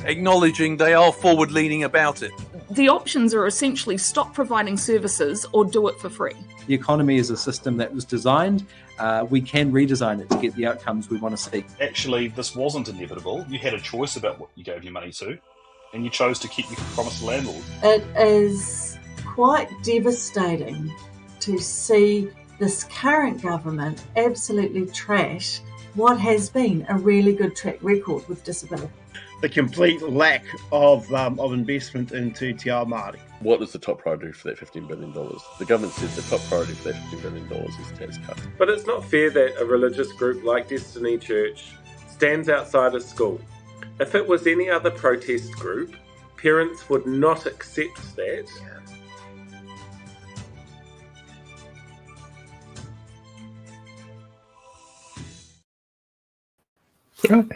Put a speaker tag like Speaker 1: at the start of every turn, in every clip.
Speaker 1: acknowledging they are forward-leaning about it.
Speaker 2: The options are essentially stop providing services or do it for free.
Speaker 3: The economy is a system that was designed. We can redesign it to get the outcomes we want to see.
Speaker 4: Actually, this wasn't inevitable. You had a choice about what you gave your money to, and you chose to keep your promise to landlord.
Speaker 5: It is quite devastating to see this current government absolutely trash what has been a really good track record with disability.
Speaker 6: The complete lack of investment into Te Ao Māori.
Speaker 7: What is the top priority for that $15 billion? The government says the top priority for that $15 billion is tax cuts.
Speaker 8: But it's not fair that a religious group like Destiny Church stands outside a school. If it was any other protest group, parents would not accept that.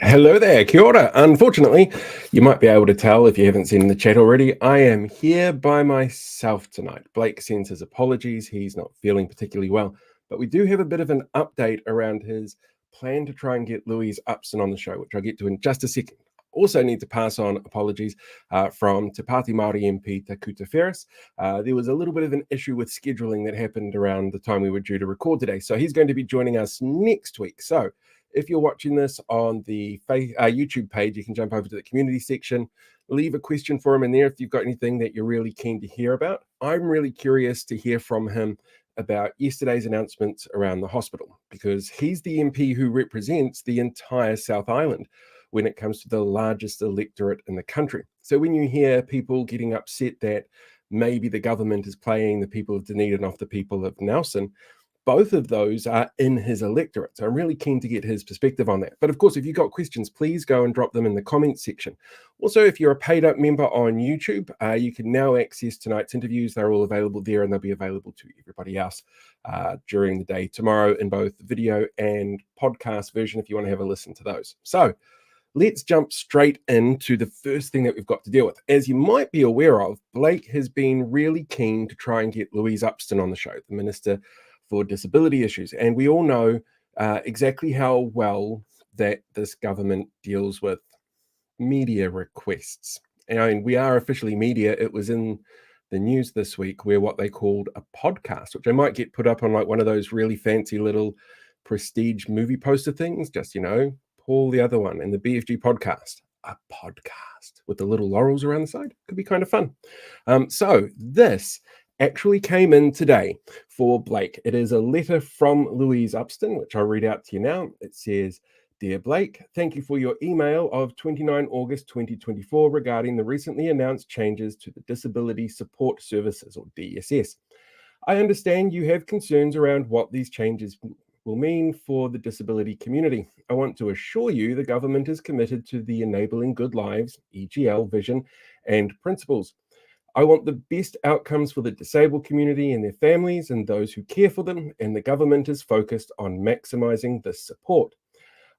Speaker 9: Hello there, kia ora. Unfortunately, you might be able to tell if you haven't seen the chat already, I am here by myself tonight. Blake sends his apologies. He's not feeling particularly well, but we do have a bit of an update around his plan to try and get Louise Upston on the show, which I'll get to in just a second. Also need to pass on apologies from Te Pāti Māori MP Tākuta Ferris. There was a little bit of an issue with scheduling that happened around the time we were due to record today, so he's going to be joining us next week. So if you're watching this on the YouTube page, you can jump over to the community section, leave a question for him in there if you've got anything that you're really keen to hear about. I'm really curious to hear from him about yesterday's announcements around the hospital, because he's the MP who represents the entire South Island when it comes to the largest electorate in the country. So when you hear people getting upset that maybe the government is playing the people of Dunedin off the people of Nelson, both of those are in his electorate. So I'm really keen to get his perspective on that. But of course, if you've got questions, please go and drop them in the comments section. Also, if you're a paid up member on YouTube, you can now access tonight's interviews. They're all available there, and they'll be available to everybody else during the day tomorrow in both video and podcast version if you want to have a listen to those. So let's jump straight into the first thing that we've got to deal with. As you might be aware of, Blake has been really keen to try and get Louise Upston on the show, the Minister for Disability Issues. And we all know exactly how well that this government deals with media requests. And I mean, we are officially media. It was in the news this week where what they called a podcast, which I might get put up on like one of those really fancy little prestige movie poster things, just, you know, Paul the other one and the BFG podcast, a podcast with the little laurels around the side. Could be kind of fun. So this actually came in today for Blake. It is a letter from Louise Upston, which I'll read out to you now. It says, "Dear Blake, thank you for your email of 29 August 2024 regarding the recently announced changes to the Disability Support Services, or DSS. I understand you have concerns around what these changes will mean for the disability community. I want to assure you the government is committed to the Enabling Good Lives, EGL, vision and principles. I want the best outcomes for the disabled community and their families and those who care for them, and the government is focused on maximising this support.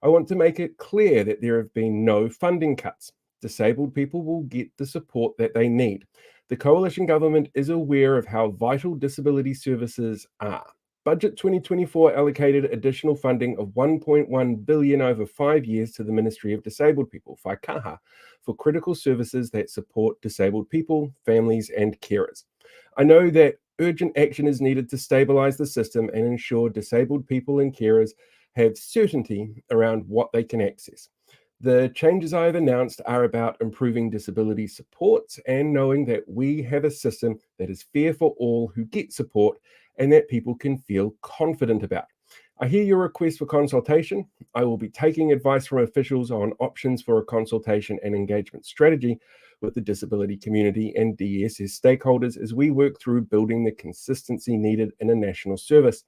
Speaker 9: I want to make it clear that there have been no funding cuts. Disabled people will get the support that they need. The Coalition Government is aware of how vital disability services are. Budget 2024 allocated additional funding of $1.1 billion over 5 years to the Ministry of Disabled People, Whaikaha, for critical services that support disabled people, families, and carers. I know that urgent action is needed to stabilise the system and ensure disabled people and carers have certainty around what they can access. The changes I have announced are about improving disability supports and knowing that we have a system that is fair for all who get support and that people can feel confident about. I hear your request for consultation. I will be taking advice from officials on options for a consultation and engagement strategy with the disability community and DSS stakeholders as we work through building the consistency needed in a national service.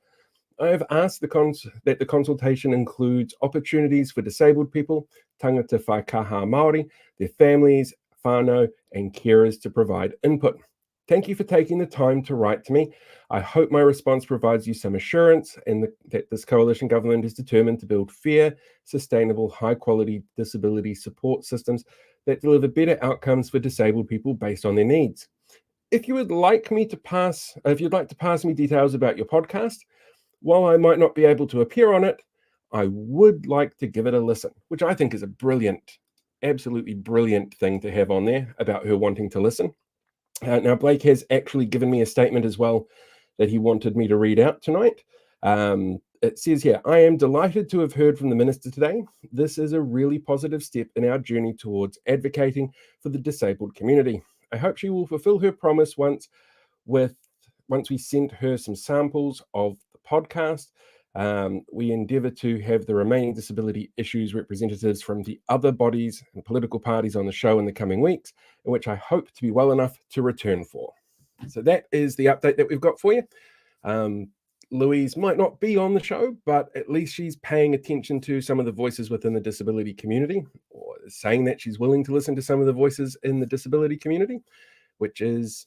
Speaker 9: I have asked that the consultation includes opportunities for disabled people, tangata whaikaha Māori, their families, whānau, and carers to provide input. Thank you for taking the time to write to me. I hope my response provides you some assurance that this coalition government is determined to build fair, sustainable, high-quality disability support systems that deliver better outcomes for disabled people based on their needs. If you'd like to pass me details about your podcast, while I might not be able to appear on it, I would like to give it a listen, which I think is a brilliant absolutely brilliant thing to have on there about her wanting to listen. Now, Blake has actually given me a statement as well that he wanted me to read out tonight. It says here, I am delighted to have heard from the Minister today. This is a really positive step in our journey towards advocating for the disabled community. I hope she will fulfill her promise once we sent her some samples of the podcast. We endeavour to have the remaining disability issues representatives from the other bodies and political parties on the show in the coming weeks, in which I hope to be well enough to return for. So that is the update that we've got for you. Louise might not be on the show, but at least she's paying attention to some of the voices within the disability community, or saying that she's willing to listen to some of the voices in the disability community, which is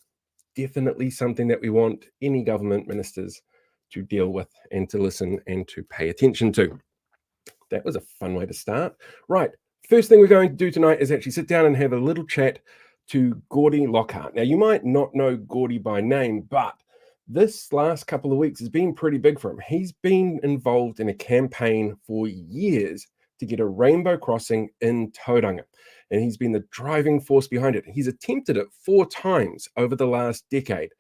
Speaker 9: definitely something that we want any government ministers to deal with and to listen and to pay attention to. That was a fun way to start. Right, first thing we're going to do tonight is actually sit down and have a little chat to Gordy Lockhart. Now, you might not know Gordy by name, but this last couple of weeks has been pretty big for him. He's been involved in a campaign for years to get a rainbow crossing in Tauranga, and he's been the driving force behind it. He's attempted it 4 times over the last decade,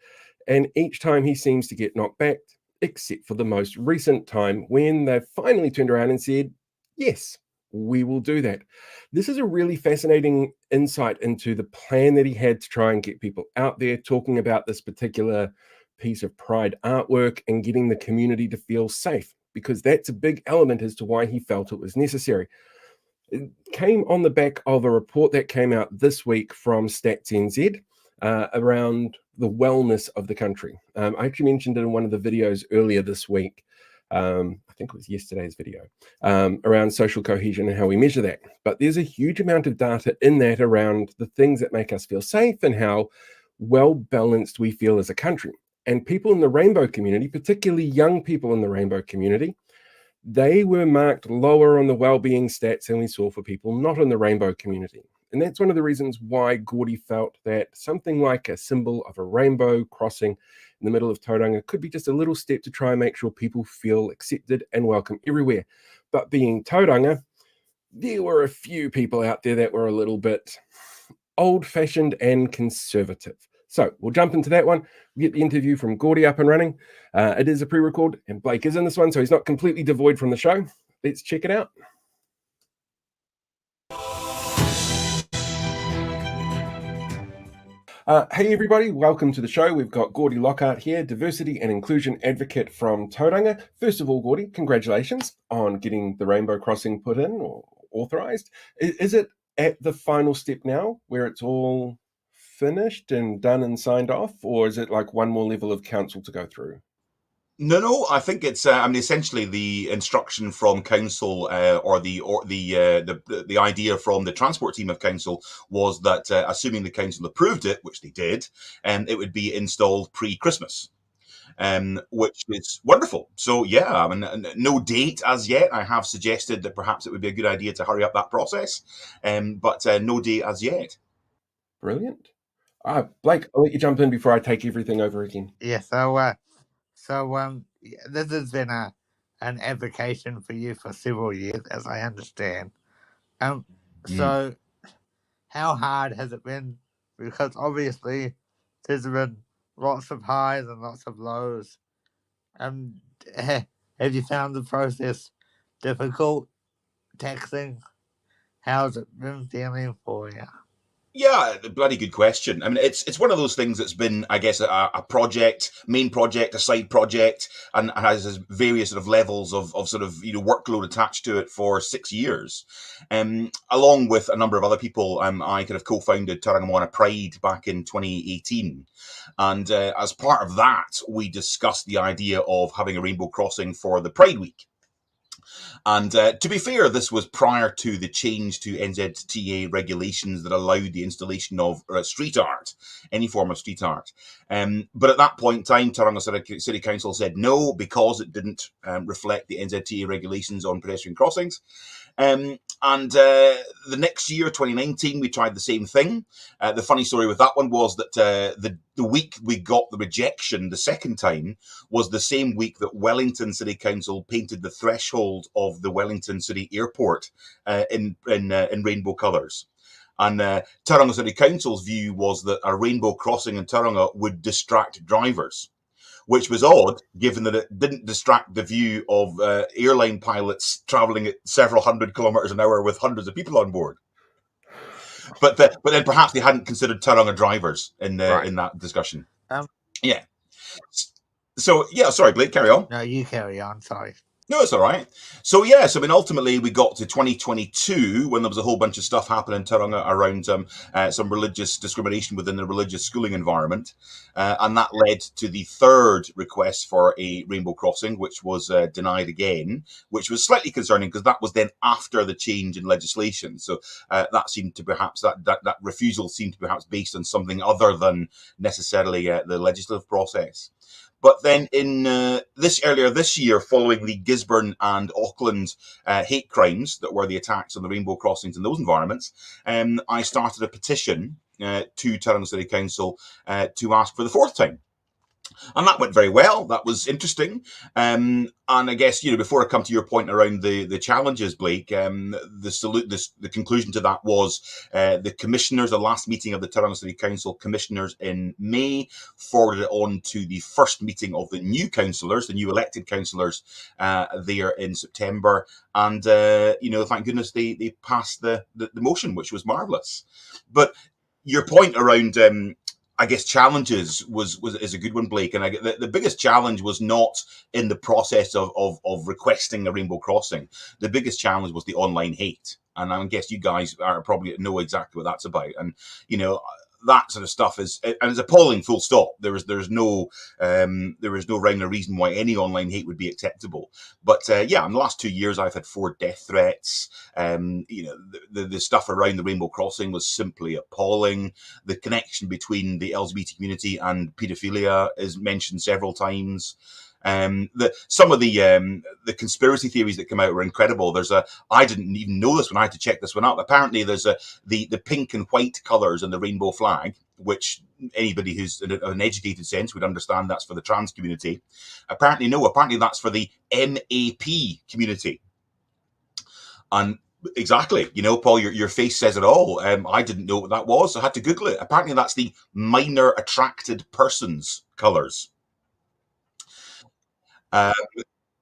Speaker 9: and each time he seems to get knocked back, except for the most recent time when they finally turned around and said, yes, we will do that. This is a really fascinating insight into the plan that he had to try and get people out there talking about this particular piece of Pride artwork and getting the community to feel safe, because that's a big element as to why he felt it was necessary. It came on the back of a report that came out this week from Stats NZ around the wellness of the country. I actually mentioned it in one of the videos earlier this week. I think it was yesterday's video, around social cohesion and how we measure that. But there's a huge amount of data in that around the things that make us feel safe and how well balanced we feel as a country. And people in the rainbow community, particularly young people in the rainbow community, they were marked lower on the well-being stats than we saw for people not in the rainbow community. And that's one of the reasons why Gordy felt that something like a symbol of a rainbow crossing in the middle of Tauranga could be just a little step to try and make sure people feel accepted and welcome everywhere. But being Tauranga, there were a few people out there that were a little bit old-fashioned and conservative. So we'll jump into that one. We get the interview from Gordy up and running. It is a pre-record, and Blake is in this one, so he's not completely devoid from the show. Let's check it out. Hey everybody, welcome to the show. We've got Gordy Lockhart here, diversity and inclusion advocate from Tauranga. First of all, Gordy, congratulations on getting the rainbow crossing put in or authorised. Is it at the final step now where it's all finished and done and signed off, or is it like one more level of council to go through?
Speaker 10: No. I think it's. Essentially, the instruction from council, or the idea from the transport team of council was that, assuming the council approved it, which they did, it would be installed pre-Christmas, which is wonderful. So yeah, I mean, no date as yet. I have suggested that perhaps it would be a good idea to hurry up that process, but no date as yet.
Speaker 9: Brilliant. Blake, I'll let you jump in before I take everything over again.
Speaker 11: Yeah, this has been an avocation for you for several years, as I understand. So how hard has it been? Because obviously there's been lots of highs and lots of lows. Have you found the process difficult, taxing? How's it been feeling for you?
Speaker 10: Yeah, bloody good question. I mean, it's one of those things that's been, I guess, a project, main project, a side project, and has various sort of levels of sort of, workload attached to it for 6 years. Along with a number of other people, I kind of co-founded Tauranga Moana Pride back in 2018. And as part of that, we discussed the idea of having a rainbow crossing for the Pride Week. And to be fair, this was prior to the change to NZTA regulations that allowed the installation of street art, any form of street art. But at that point in time, Tauranga City Council said no, because it didn't reflect the NZTA regulations on pedestrian crossings. And the next year, 2019, we tried the same thing. The funny story with that one was that the week we got the rejection the second time was the same week that Wellington City Council painted the threshold of the Wellington City Airport in rainbow colours. And Tauranga City Council's view was that a rainbow crossing in Tauranga would distract drivers, which was odd, given that it didn't distract the view of airline pilots travelling at several hundred kilometres an hour with hundreds of people on board. But then perhaps they hadn't considered Tauranga drivers in that discussion. Yeah. So, yeah, sorry, Blake, carry on.
Speaker 11: No, you carry on, sorry.
Speaker 10: No, it's all right. So, yes, I mean, ultimately we got to 2022 when there was a whole bunch of stuff happening in Tauranga around some religious discrimination within the religious schooling environment. And that led to the third request for a rainbow crossing, which was denied again, which was slightly concerning because that was then after the change in legislation. So that seemed to perhaps, that refusal seemed to perhaps based on something other than necessarily the legislative process. But then earlier this year, following the Gisborne and Auckland hate crimes that were the attacks on the rainbow crossings in those environments, I started a petition to Tauranga City Council to ask for the fourth time. And that went very well. That was interesting. And I guess, before I come to your point around the challenges, Blake, the conclusion to that was the commissioners, the last meeting of the Tauranga City Council commissioners in May, forwarded it on to the first meeting of the new councillors, the new elected councillors there in September. And, thank goodness they passed the motion, which was marvellous. But your point around... I guess challenges is a good one, Blake. And the biggest challenge was not in the process of requesting a rainbow crossing. The biggest challenge was the online hate. And I guess you guys are probably know exactly what that's about. And, that sort of stuff is appalling, full stop. There is no rhyme or reason why any online hate would be acceptable. But in the last 2 years, I've had 4 death threats. The stuff around the rainbow crossing was simply appalling. The connection between the LGBT community and paedophilia is mentioned several times. Some of the conspiracy theories that come out were incredible. I didn't even know this one. I had to check this one out. Apparently, there's the pink and white colours in the rainbow flag, which anybody who's in an educated sense would understand that's for the trans community. Apparently, no. Apparently, that's for the MAP community. And exactly, Paul, your face says it all. I didn't know what that was, so I had to Google it. Apparently, that's the minor attracted persons colours.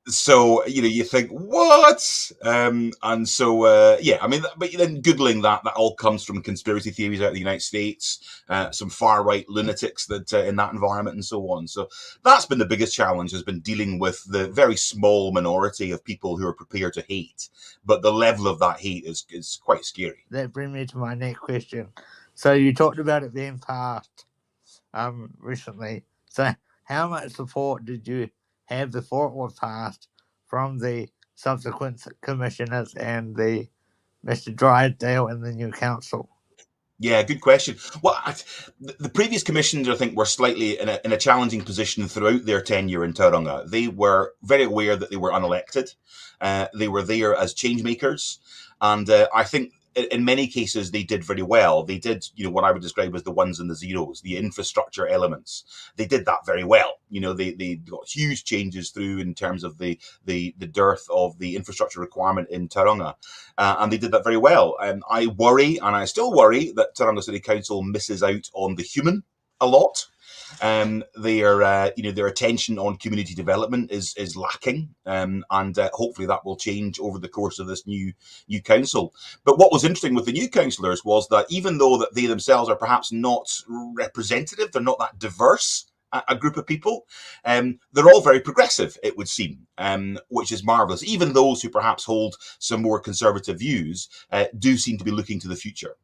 Speaker 10: So, you think, what? And so, but then Googling that all comes from conspiracy theories out of the United States, some far-right lunatics that in that environment and so on. So that's been the biggest challenge, has been dealing with the very small minority of people who are prepared to hate. But the level of that hate is quite scary.
Speaker 11: That brings me to my next question. So you talked about it being passed recently. So how much support did you have before it was passed from the subsequent commissioners and the Mr. Drysdale and the new council?
Speaker 10: Yeah, good question. Well, the previous commissioners, I think, were slightly in a challenging position throughout their tenure in Tauranga. They were very aware that they were unelected. They were there as change makers. And I think in many cases, they did very well. They did, what I would describe as the ones and the zeros, the infrastructure elements. They did that very well. They got huge changes through in terms of the dearth of the infrastructure requirement in Tauranga. And they did that very well. I worry, and I still worry, that Tauranga City Council misses out on the human a lot. Their attention on community development is lacking, and hopefully that will change over the course of this new council. But what was interesting with the new councillors was that even though that they themselves are perhaps not representative, they're not that diverse a group of people, they're all very progressive, it would seem, which is marvellous. Even those who perhaps hold some more conservative views do seem to be looking to the future.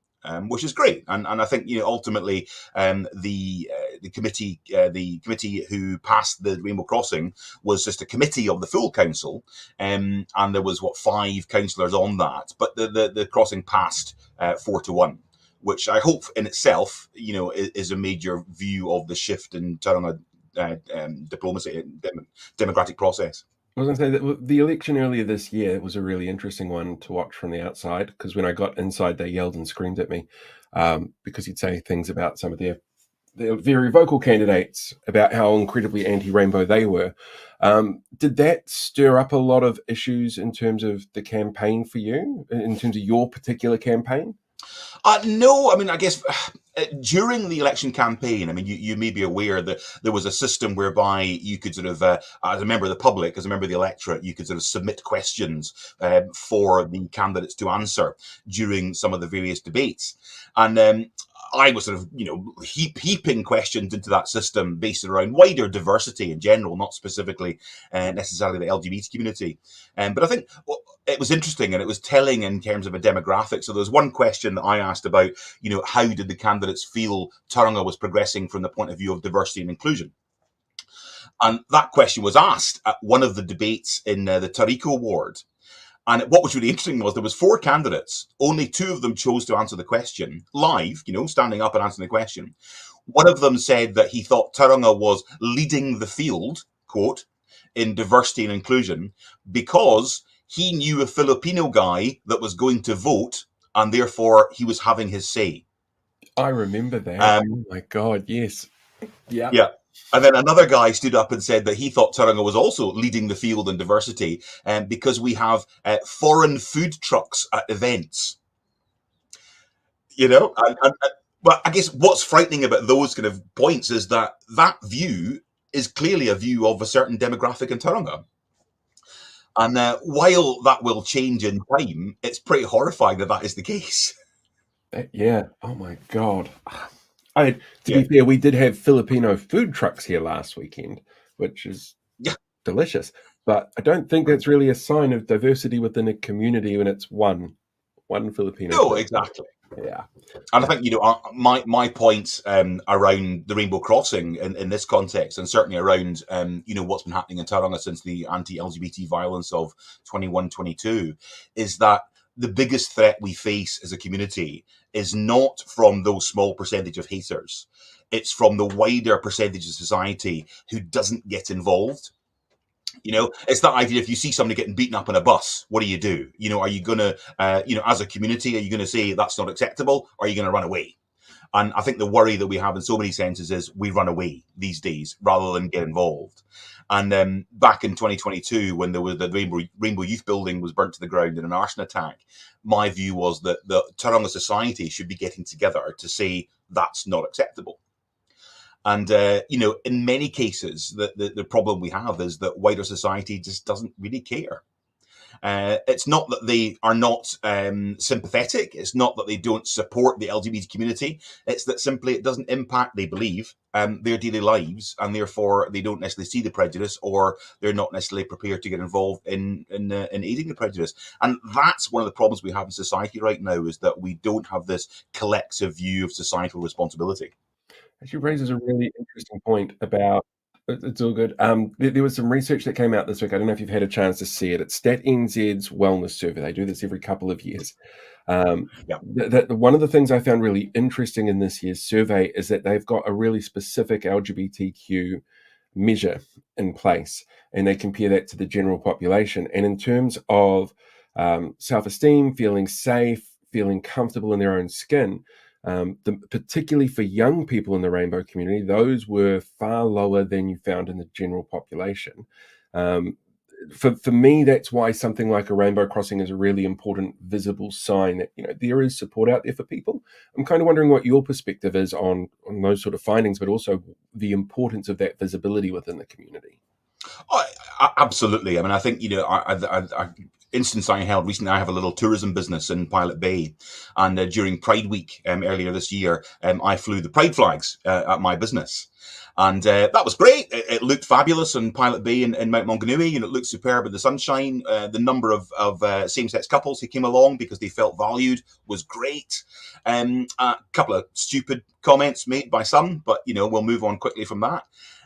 Speaker 10: Which is great, and I think ultimately the committee who passed the Rainbow Crossing was just a committee of the full council, and there was 5 councillors on that, but the crossing passed 4-1, which I hope in itself is a major view of the shift in Tauranga diplomacy, democratic process.
Speaker 9: I was going to say that the election earlier this year was a really interesting one to watch from the outside, because when I got inside, they yelled and screamed at me because he'd say things about some of their the very vocal candidates about how incredibly anti-rainbow they were. Did that stir up a lot of issues in terms of the campaign for you, in terms of your particular campaign?
Speaker 10: No, I mean, I guess during the election campaign, I mean, you may be aware that there was a system whereby you could sort of, as a member of the public, as a member of the electorate, you could sort of submit questions for the candidates to answer during some of the various debates. And I was sort of, heaping questions into that system based around wider diversity in general, not specifically necessarily the LGBT community. But I think it was interesting and it was telling in terms of a demographic. So there was one question that I asked about, how did the candidates feel Tauranga was progressing from the point of view of diversity and inclusion? And that question was asked at one of the debates in the Tariko ward. And what was really interesting was there was 4 candidates. Only 2 of them chose to answer the question live, standing up and answering the question. One of them said that he thought Tauranga was leading the field, quote, in diversity and inclusion because he knew a Filipino guy that was going to vote and therefore he was having his say.
Speaker 9: I remember that. Oh my God, yes. Yeah.
Speaker 10: Yeah. And then another guy stood up and said that he thought Tauranga was also leading the field in diversity because we have foreign food trucks at events. But I guess what's frightening about those kind of points is that view is clearly a view of a certain demographic in Tauranga. And while that will change in time, it's pretty horrifying that is the case.
Speaker 9: Yeah. Oh my God. To be fair, we did have Filipino food trucks here last weekend, which is delicious. But I don't think that's really a sign of diversity within a community when it's one Filipino.
Speaker 10: No, exactly.
Speaker 9: Yeah.
Speaker 10: And I think, my point around the Rainbow Crossing in this context, and certainly around, what's been happening in Tauranga since the anti-LGBT violence of 21-22, is that the biggest threat we face as a community is not from those small percentage of haters. It's from the wider percentage of society who doesn't get involved. It's that idea, if you see somebody getting beaten up on a bus, what do? Are you going to, as a community, are you going to say that's not acceptable? Or are you going to run away? And I think the worry that we have in so many senses is we run away these days rather than get involved. And back in 2022, when there was the Rainbow Youth Building was burnt to the ground in an arson attack, my view was that the Tauranga society should be getting together to say that's not acceptable. And, in many cases, the problem we have is that wider society just doesn't really care. It's not that they are not sympathetic. It's not that they don't support the LGBT community. It's that simply it doesn't impact, they believe, their daily lives, and therefore they don't necessarily see the prejudice, or they're not necessarily prepared to get involved in aiding the prejudice. And that's one of the problems we have in society right now, is that we don't have this collective view of societal responsibility.
Speaker 9: Actually raises a really interesting point about, it's all good. There was some research that came out this week. I don't know if you've had a chance to see it. It's Stat NZ's wellness survey. They do this every couple of years. One of the things I found really interesting in this year's survey is that they've got a really specific LGBTQ measure in place, and they compare that to the general population. And in terms of self-esteem, feeling safe, feeling comfortable in their own skin, particularly for young people in the rainbow community, those were far lower than you found in the general population. For me, that's why something like a rainbow crossing is a really important visible sign that there is support out there for people. I'm kind of wondering what your perspective is on those sort of findings, but also the importance of that visibility within the community.
Speaker 10: Absolutely. I mean, I think instance I held recently, I have a little tourism business in Pilot Bay, and during Pride Week earlier this year, I flew the Pride flags at my business. And that was great. It looked fabulous in Pilot Bay in Mount Maunganui, and it looked superb in the sunshine. The number of same-sex couples who came along because they felt valued was great. A couple of stupid comments made by some, but we'll move on quickly from that.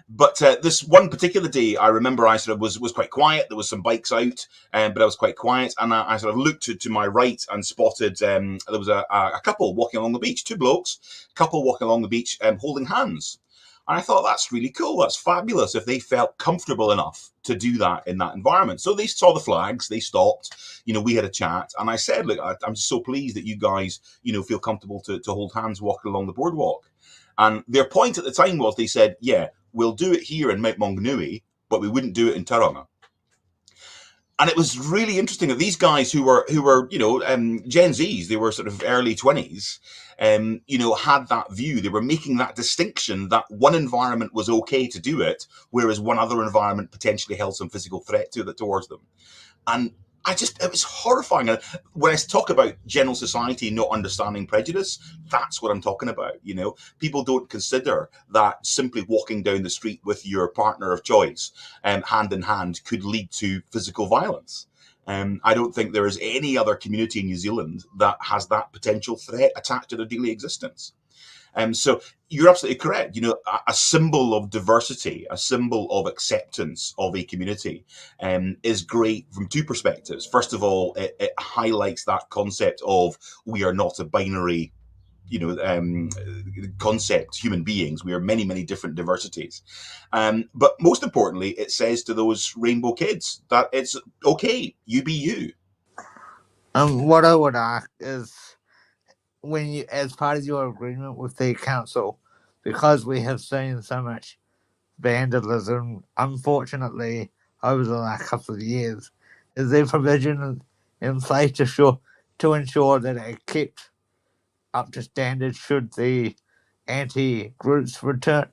Speaker 10: But this one particular day, I remember I sort of was quite quiet. There was some bikes out, but I was quite quiet. And I sort of looked to my right and spotted there was a couple walking along the beach, 2 blokes, couple walking along the beach holding hands. And I thought, that's really cool. That's fabulous if they felt comfortable enough to do that in that environment. So they saw the flags, they stopped, we had a chat. And I said, look, I'm so pleased that you guys, feel comfortable to hold hands walking along the boardwalk. And their point at the time was, they said, yeah, we'll do it here in Mount Maunganui, but we wouldn't do it in Tauranga. And it was really interesting that these guys who were Gen Zs, they were sort of early 20s, had that view. They were making that distinction that one environment was okay to do it, whereas one other environment potentially held some physical threat towards them. And it was horrifying. And when I talk about general society not understanding prejudice, that's what I'm talking about. People don't consider that simply walking down the street with your partner of choice, hand in hand, could lead to physical violence. I don't think there is any other community in New Zealand that has that potential threat attached to their daily existence. So you're absolutely correct. A symbol of diversity, a symbol of acceptance of a community is great from two perspectives. First of all, it highlights that concept of we are not a binary concept, human beings. We are many, many different diversities. But most importantly, it says to those rainbow kids that it's okay, you be you.
Speaker 11: What I would ask is, as part of your agreement with the council, because we have seen so much vandalism, unfortunately, over the last couple of years, is there provision in place to ensure that it kept up to standard should the anti-groups return?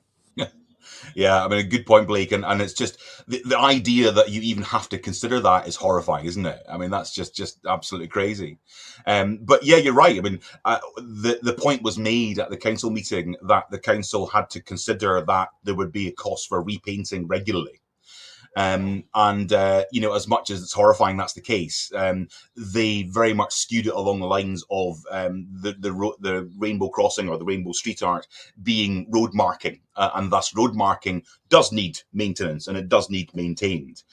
Speaker 10: Yeah, I mean, a good point, Blake. And it's just the idea that you even have to consider that is horrifying, isn't it? I mean, that's just absolutely crazy. But yeah, you're right. I mean, the point was made at the council meeting that the council had to consider that there would be a cost for repainting regularly. As much as it's horrifying that's the case, they very much skewed it along the lines of the rainbow crossing or the rainbow street art being road marking, and thus road marking does need maintenance and it does need maintained.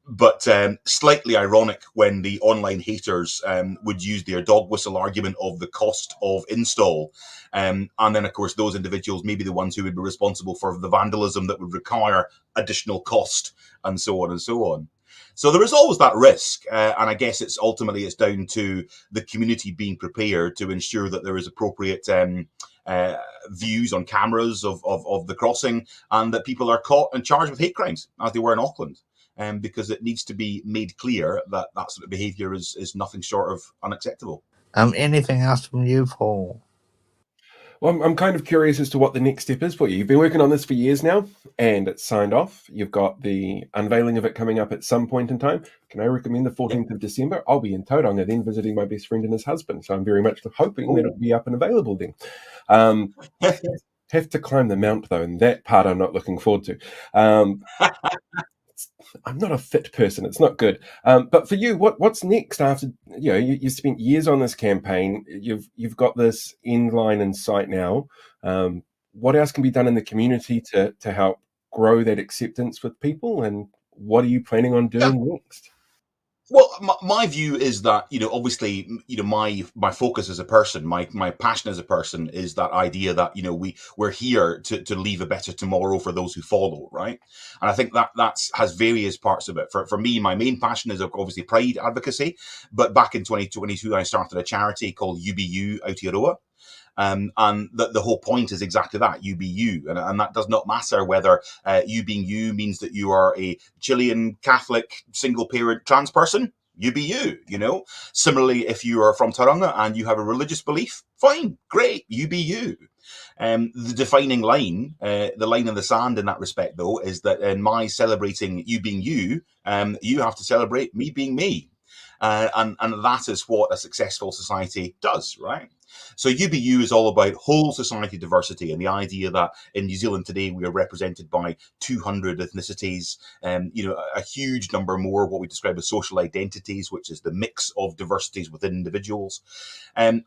Speaker 10: But slightly ironic when the online haters would use their dog whistle argument of the cost of install. And then, of course, those individuals may be the ones who would be responsible for the vandalism that would require additional cost and so on and so on. So there is always that risk. And I guess it's down to the community being prepared to ensure that there is appropriate views on cameras of the crossing and that people are caught and charged with hate crimes, as they were in Auckland. Because it needs to be made clear that that sort of behaviour is nothing short of unacceptable.
Speaker 11: Anything else from you, Paul?
Speaker 9: Well, I'm kind of curious as to what the next step is for you. You've been working on this for years now, and it's signed off. You've got the unveiling of it coming up at some point in time. Can I recommend the 14th of December? I'll be in Tauranga then visiting my best friend and his husband, so I'm very much hoping that it'll be up and available then. Have to climb the mount, though, and that part I'm not looking forward to. I'm not a fit person. It's not good. But for you, what's next after you spent years on this campaign? You've got this end line in sight now. What else can be done in the community to help grow that acceptance with people? And what are you planning on doing next?
Speaker 10: Well, my view is that, obviously, my focus as a person, my passion as a person is that idea that, we're here to leave a better tomorrow for those who follow, right? And I think that has various parts of it. For me, my main passion is obviously pride advocacy. But back in 2022, I started a charity called UBU Aotearoa. And the whole point is exactly that, you be you. And that does not matter whether you being you means that you are a Chilean Catholic single parent trans person. You be you, Similarly, if you are from Tauranga and you have a religious belief, fine, great, you be you. The defining line, the line in the sand in that respect, though, is that in my celebrating you being you, you have to celebrate me being me. And that is what a successful society does, right? So UBU is all about whole society diversity and the idea that in New Zealand today we are represented by 200 ethnicities, a huge number more what we describe as social identities, which is the mix of diversities within individuals. And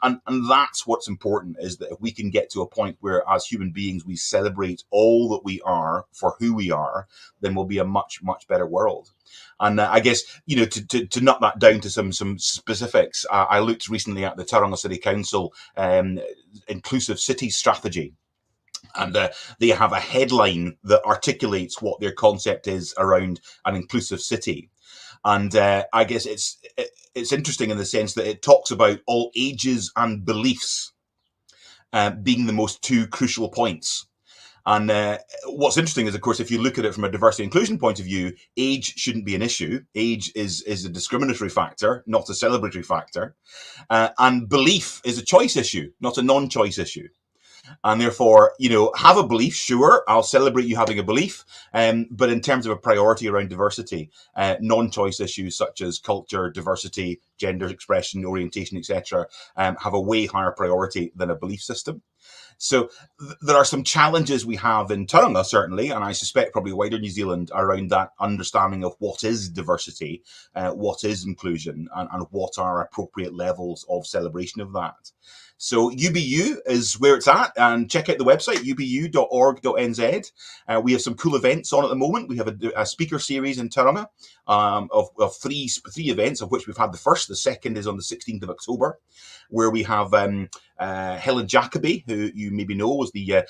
Speaker 10: that's what's important, is that if we can get to a point where as human beings we celebrate all that we are for who we are, then we'll be a much, much better world. And I guess, to nut that down to some specifics, I looked recently at the Tauranga City Council inclusive cities strategy. And they have a headline that articulates what their concept is around an inclusive city. And I guess it's interesting in the sense that it talks about all ages and beliefs being the most two crucial points. And what's interesting is, of course, if you look at it from a diversity inclusion point of view, age shouldn't be an issue. Age is a discriminatory factor, not a celebratory factor. And belief is a choice issue, not a non-choice issue. And therefore, have a belief, sure, I'll celebrate you having a belief. But in terms of a priority around diversity, non-choice issues such as culture, diversity, gender expression, orientation, etc., have a way higher priority than a belief system. So there are some challenges we have in Tauranga, certainly, and I suspect probably wider New Zealand, around that understanding of what is diversity, what is inclusion, and what are appropriate levels of celebration of that. So UBU is where it's at, and check out the website, ubu.org.nz. We have some cool events on at the moment. We have a speaker series in Tauranga of three events, of which we've had the first. The second is on the 16th of October, where we have Helen Jacoby, who you maybe know was the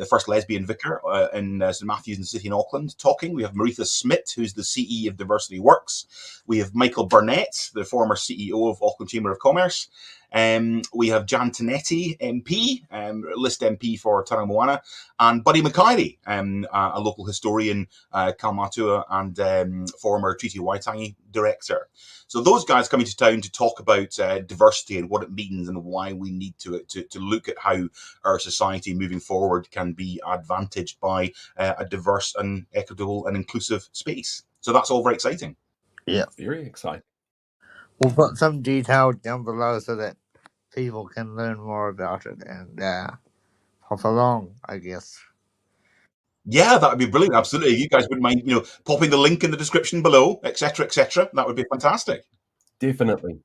Speaker 10: first lesbian vicar in St Matthews in the City in Auckland, talking. We have Maritha Smith, who's the CE of Diversity Works. We have Michael Burnett, the former CEO of Auckland Chamber of Commerce. We have Jan Tinetti, MP, List MP for Tauranga Moana, and Buddy Mackay, a local historian, Kaumātua, and former Treaty Waitangi director. So those guys coming to town to talk about diversity and what it means and why we need to look at how our society moving forward can be advantaged by a diverse and equitable and inclusive space. So that's all very exciting.
Speaker 11: Yeah.
Speaker 9: Very exciting.
Speaker 11: We'll put some detail down below so that people can learn more about it and hop along, I guess.
Speaker 10: Yeah, that would be brilliant. Absolutely. If you guys wouldn't mind, popping the link in the description below, etc., that would be fantastic.
Speaker 9: Definitely.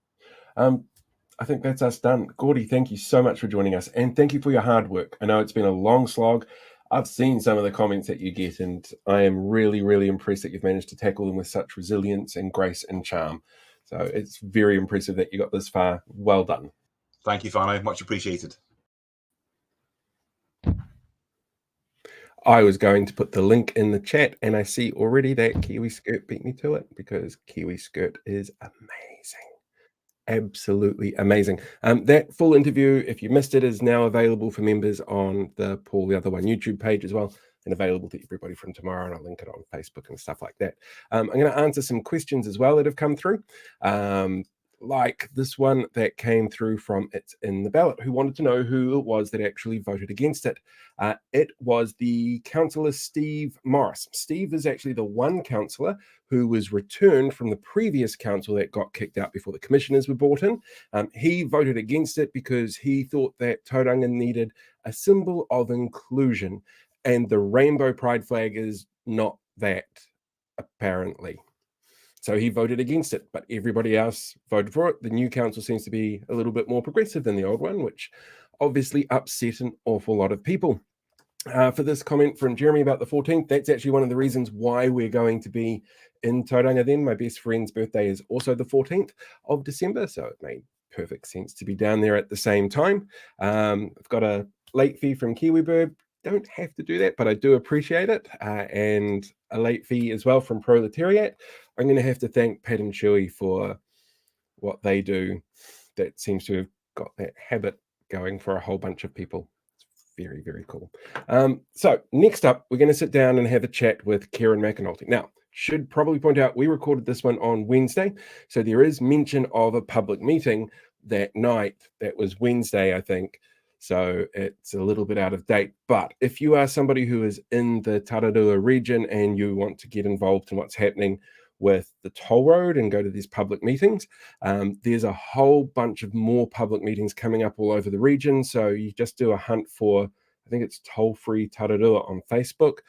Speaker 9: I think that's us done. Gordy, thank you so much for joining us, and thank you for your hard work. I know it's been a long slog. I've seen some of the comments that you get, and I am really, really impressed that you've managed to tackle them with such resilience and grace and charm. So it's very impressive that you got this far. Well done.
Speaker 10: Thank you, Fano. Much appreciated.
Speaker 9: I was going to put the link in the chat, and I see already that Kiwi Skirt beat me to it, because Kiwi Skirt is amazing. Absolutely amazing. That full interview, if you missed it, is now available for members on the Paul the Other One YouTube page as well, and available to everybody from tomorrow, and I'll link it on Facebook and stuff like that. I'm going to answer some questions as well that have come through, like this one that came through from It's in the Ballot, who wanted to know who it was that actually voted against it. It was the councillor Steve Morris. Steve is actually the one councillor who was returned from the previous council that got kicked out before the commissioners were brought in. He voted against it because he thought that Tauranga needed a symbol of inclusion, and the rainbow pride flag is not that, apparently. So he voted against it, but everybody else voted for it. The new council seems to be a little bit more progressive than the old one, which obviously upset an awful lot of people. For this comment from Jeremy about the 14th, that's actually one of the reasons why we're going to be in Tauranga then. My best friend's birthday is also the 14th of December, so it made perfect sense to be down there at the same time. I've got a late fee from KiwiBird. Don't have to do that, but I do appreciate it. And a late fee as well from Proletariat. I'm going to have to thank Pat and Chewy for what they do. That seems to have got that habit going for a whole bunch of people. It's very, very cool. So next up, we're going to sit down and have a chat with Kieran McAnulty. Now, should probably point out, we recorded this one on Wednesday, so there is mention of a public meeting that night. That was Wednesday, I think. So it's a little bit out of date. But if you are somebody who is in the Tararua region and you want to get involved in what's happening with the toll road and go to these public meetings, there's a whole bunch of more public meetings coming up all over the region. So you just do a hunt for, I think it's Toll-Free Tararua on Facebook.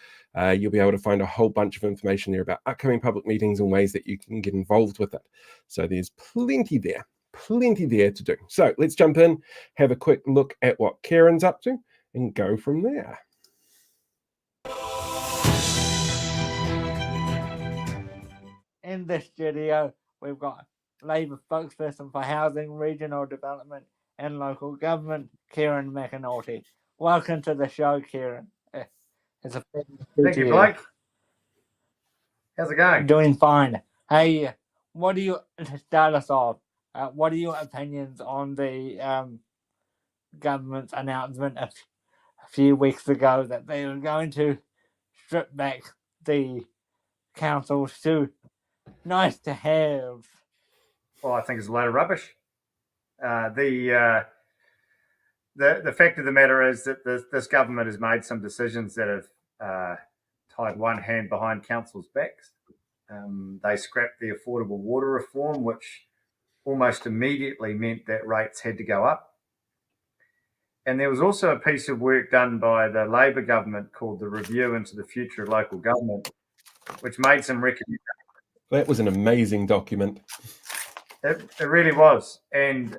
Speaker 9: You'll be able to find a whole bunch of information there about upcoming public meetings and ways that you can get involved with it. So there's plenty there to do. So let's jump in, have a quick look at what Kieran's up to, and go from there.
Speaker 11: In the studio, we've got Labour spokesperson for Housing, Regional Development and Local Government, Kieran McAnulty. Welcome to the show, Kieran. It's a pleasure to
Speaker 12: Thank
Speaker 11: speak
Speaker 12: you,
Speaker 11: to
Speaker 12: Blake. How's it going?
Speaker 11: Doing fine. Hey, what do you start us off? What are your opinions on the government's announcement a few weeks ago that they were going to strip back the councils to nice to have?
Speaker 12: Well, I think it's a load of rubbish. The fact of the matter is that this government has made some decisions that have tied one hand behind councils' backs. They scrapped the affordable water reform, which almost immediately meant that rates had to go up. And there was also a piece of work done by the Labor government called the Review into the Future of Local Government, which made some recommendations.
Speaker 9: That was an amazing document.
Speaker 12: It really was. And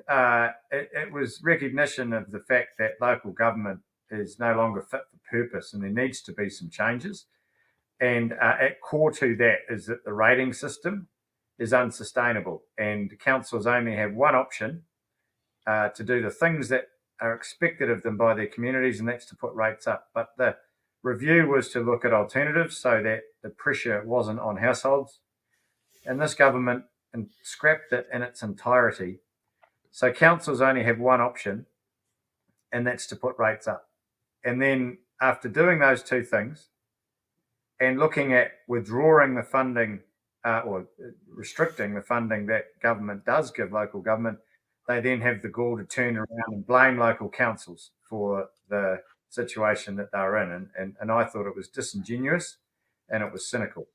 Speaker 12: it was recognition of the fact that local government is no longer fit for purpose and there needs to be some changes. And at core to that is that the rating system is unsustainable and councils only have one option to do the things that are expected of them by their communities, and that's to put rates up. But the review was to look at alternatives so that the pressure wasn't on households. And this government scrapped it in its entirety. So councils only have one option, and that's to put rates up. And then after doing those two things and looking at withdrawing the funding or restricting the funding that government does give local government, they then have the gall to turn around and blame local councils for the situation that they're in. And I thought it was disingenuous and it was cynical.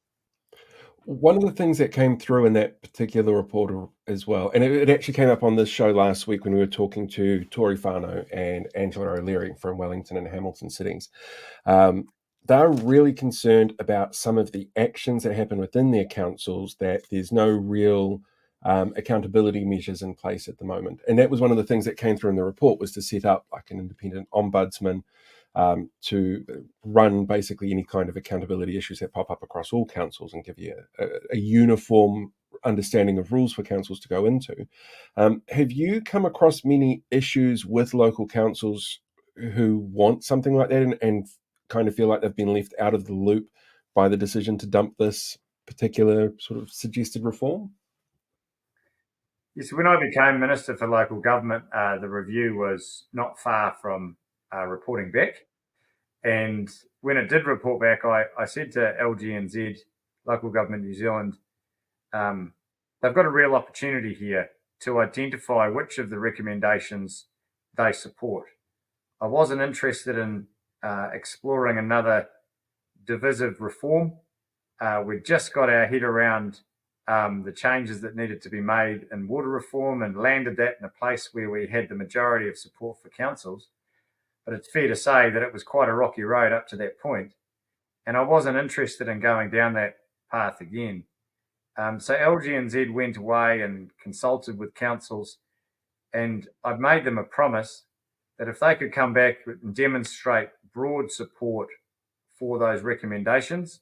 Speaker 9: One of the things that came through in that particular report as well, and it actually came up on this show last week when we were talking to Tori Whānau and Angela O'Leary from Wellington and Hamilton sittings, they're really concerned about some of the actions that happen within their councils, that there's no real accountability measures in place at the moment. And that was one of the things that came through in the report, was to set up like an independent ombudsman to run basically any kind of accountability issues that pop up across all councils and give you a uniform understanding of rules for councils to go into. Have you come across many issues with local councils who want something like that and kind of feel like they've been left out of the loop by the decision to dump this particular sort of suggested reform?
Speaker 12: Yes, when I became Minister for Local Government, the review was not far from reporting back. And when it did report back, I said to LGNZ, Local Government New Zealand, they've got a real opportunity here to identify which of the recommendations they support. I wasn't interested in exploring another divisive reform. We'd just got our head around the changes that needed to be made in water reform and landed that in a place where we had the majority of support for councils. But it's fair to say that it was quite a rocky road up to that point. And I wasn't interested in going down that path again. So LGNZ went away and consulted with councils, and I've made them a promise that if they could come back and demonstrate broad support for those recommendations,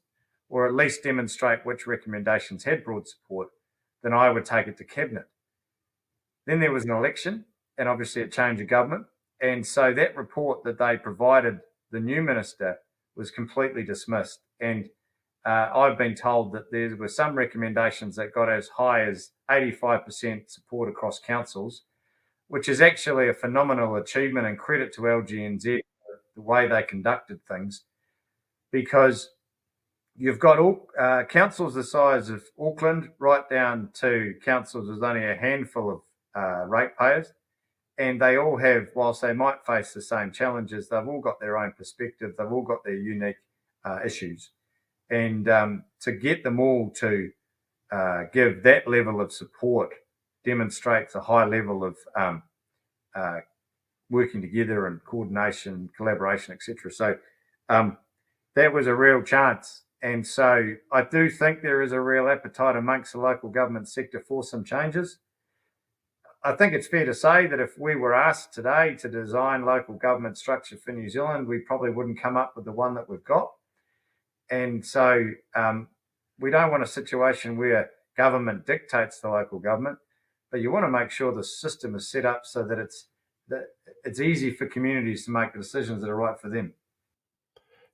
Speaker 12: or at least demonstrate which recommendations had broad support, then I would take it to Cabinet. Then there was an election and obviously a change of government. And so that report that they provided the new minister was completely dismissed. And I've been told that there were some recommendations that got as high as 85% support across councils, which is actually a phenomenal achievement and credit to LGNZ for the way they conducted things, because you've got all councils the size of Auckland right down to councils with only a handful of ratepayers. And they all have, whilst they might face the same challenges, they've all got their own perspective. They've all got their unique issues. And to get them all to give that level of support demonstrates a high level of working together and coordination, collaboration, etc. So that was a real chance. And so I do think there is a real appetite amongst the local government sector for some changes. I think it's fair to say that if we were asked today to design local government structure for New Zealand, we probably wouldn't come up with the one that we've got. And so we don't want a situation where government dictates the local government, but you want to make sure the system is set up so that it's easy for communities to make the decisions that are right for them.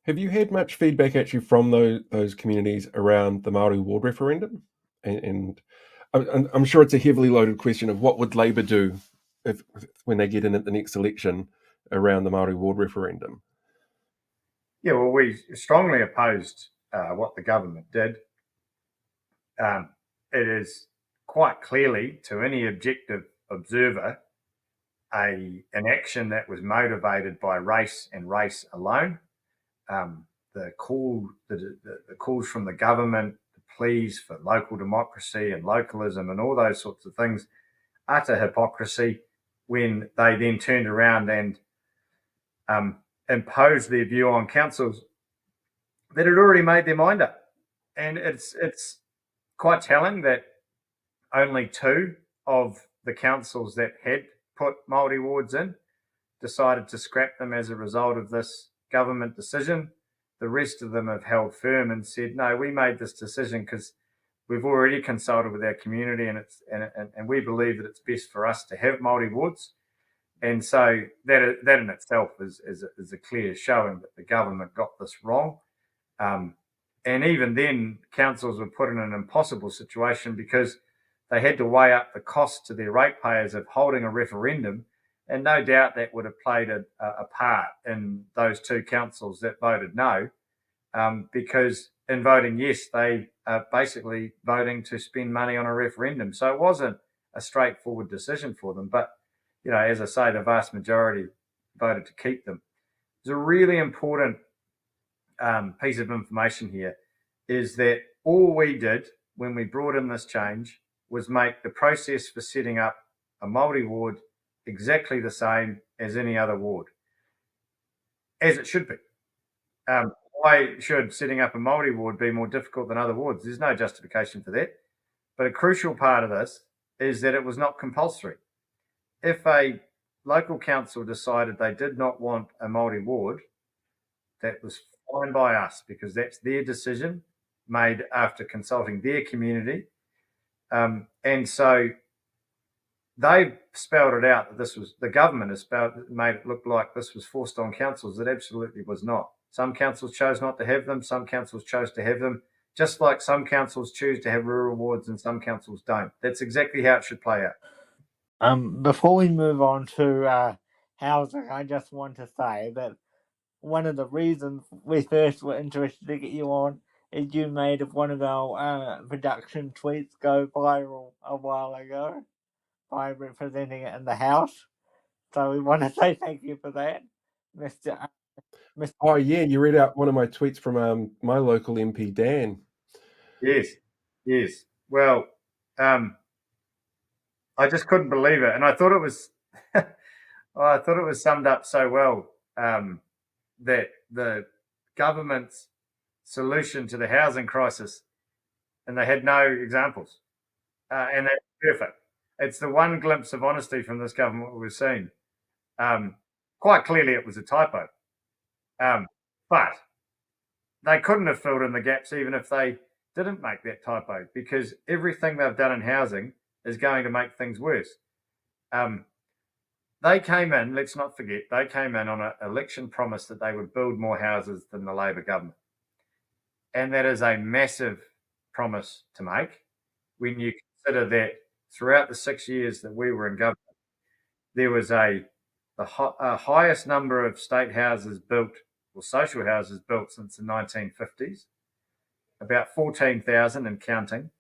Speaker 9: Have you had much feedback actually from those communities around the Māori ward referendum? And I'm sure it's a heavily loaded question of what would Labour do when they get in at the next election around the Māori ward referendum?
Speaker 12: Yeah, well, we strongly opposed what the government did. It is quite clearly, to any objective observer, an action that was motivated by race and race alone. The calls from the government, the pleas for local democracy and localism and all those sorts of things, utter hypocrisy, when they then turned around and imposed their view on councils that had already made their mind up. And it's quite telling that only 2 of the councils that had put Māori wards in decided to scrap them as a result of this government decision. The rest of them have held firm and said, no, we made this decision because we've already consulted with our community and we believe that it's best for us to have Māori wards. And so that in itself is a clear showing that the government got this wrong. And even then, councils were put in an impossible situation because they had to weigh up the cost to their ratepayers of holding a referendum. And no doubt that would have played a part in those 2 councils that voted no, because in voting yes, they are basically voting to spend money on a referendum. So it wasn't a straightforward decision for them. But, as I say, the vast majority voted to keep them. There's a really important piece of information here is that all we did when we brought in this change was make the process for setting up a Māori ward exactly the same as any other ward, as it should be. Why should setting up a Māori ward be more difficult than other wards? There's no justification for that. But a crucial part of this is that it was not compulsory. If a local council decided they did not want a Māori ward, that was fine by us because that's their decision made after consulting their community. And so they've spelled it out that the government has made it look like this was forced on councils. It absolutely was not. Some councils chose not to have them. Some councils chose to have them, just like some councils choose to have rural wards and some councils don't. That's exactly how it should play out.
Speaker 11: Before we move on to housing, I just want to say that one of the reasons we first were interested to get you on is you made one of our production tweets go viral a while ago by representing it in the House. So we want to say thank you for that, Mr.
Speaker 9: Oh, yeah, you read out one of my tweets from my local MP, Dan.
Speaker 12: Yes. Well, I just couldn't believe it. And I thought it was summed up so well that the government's solution to the housing crisis, and they had no examples. And that's perfect. It's the one glimpse of honesty from this government we've seen. Quite clearly it was a typo. But they couldn't have filled in the gaps even if they didn't make that typo, because everything they've done in housing is going to make things worse. They came in, let's not forget, they came in on an election promise that they would build more houses than the Labor government. And that is a massive promise to make when you consider that throughout the 6 years that we were in government, there was the highest number of state houses built, or social houses built, since the 1950s, about 14,000 and counting.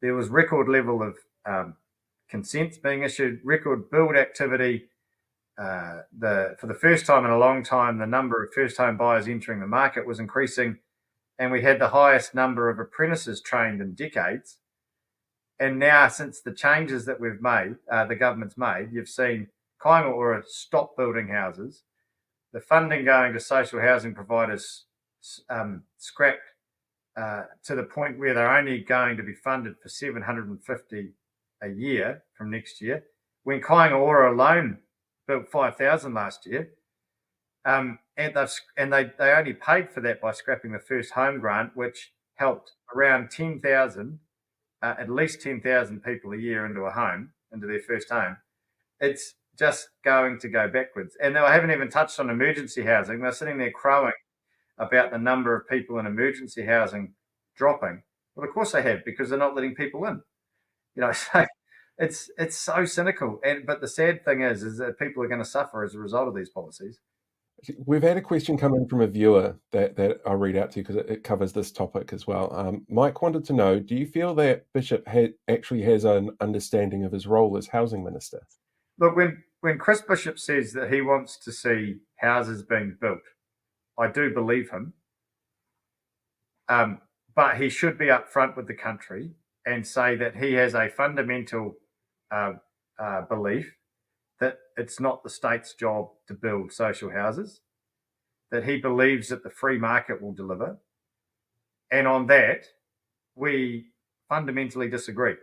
Speaker 12: There was record level of consents being issued, record build activity. For the first time in a long time, the number of first home buyers entering the market was increasing, and we had the highest number of apprentices trained in decades. And now, since the changes that we've made, the government's made, you've seen Kāinga Ora stop building houses. The funding going to social housing providers scrapped to the point where they're only going to be funded for $750 a year from next year, when Kāinga Ora alone built 5,000 last year. And they only paid for that by scrapping the first home grant, which helped around 10,000, at least 10,000 people a year into a home, into their first home. It's just going to go backwards. And they haven't even touched on emergency housing. They're sitting there crowing about the number of people in emergency housing dropping. Well, of course they have, because they're not letting people in. So it's so cynical. But the sad thing is that people are going to suffer as a result of these policies.
Speaker 9: We've had a question come in from a viewer that I'll read out to you because it covers this topic as well. Mike wanted to know, do you feel that Bishop actually has an understanding of his role as housing minister?
Speaker 12: Look, when Chris Bishop says that he wants to see houses being built, I do believe him. But he should be upfront with the country and say that he has a fundamental belief that it's not the state's job to build social houses, that he believes that the free market will deliver. And on that, we fundamentally disagree,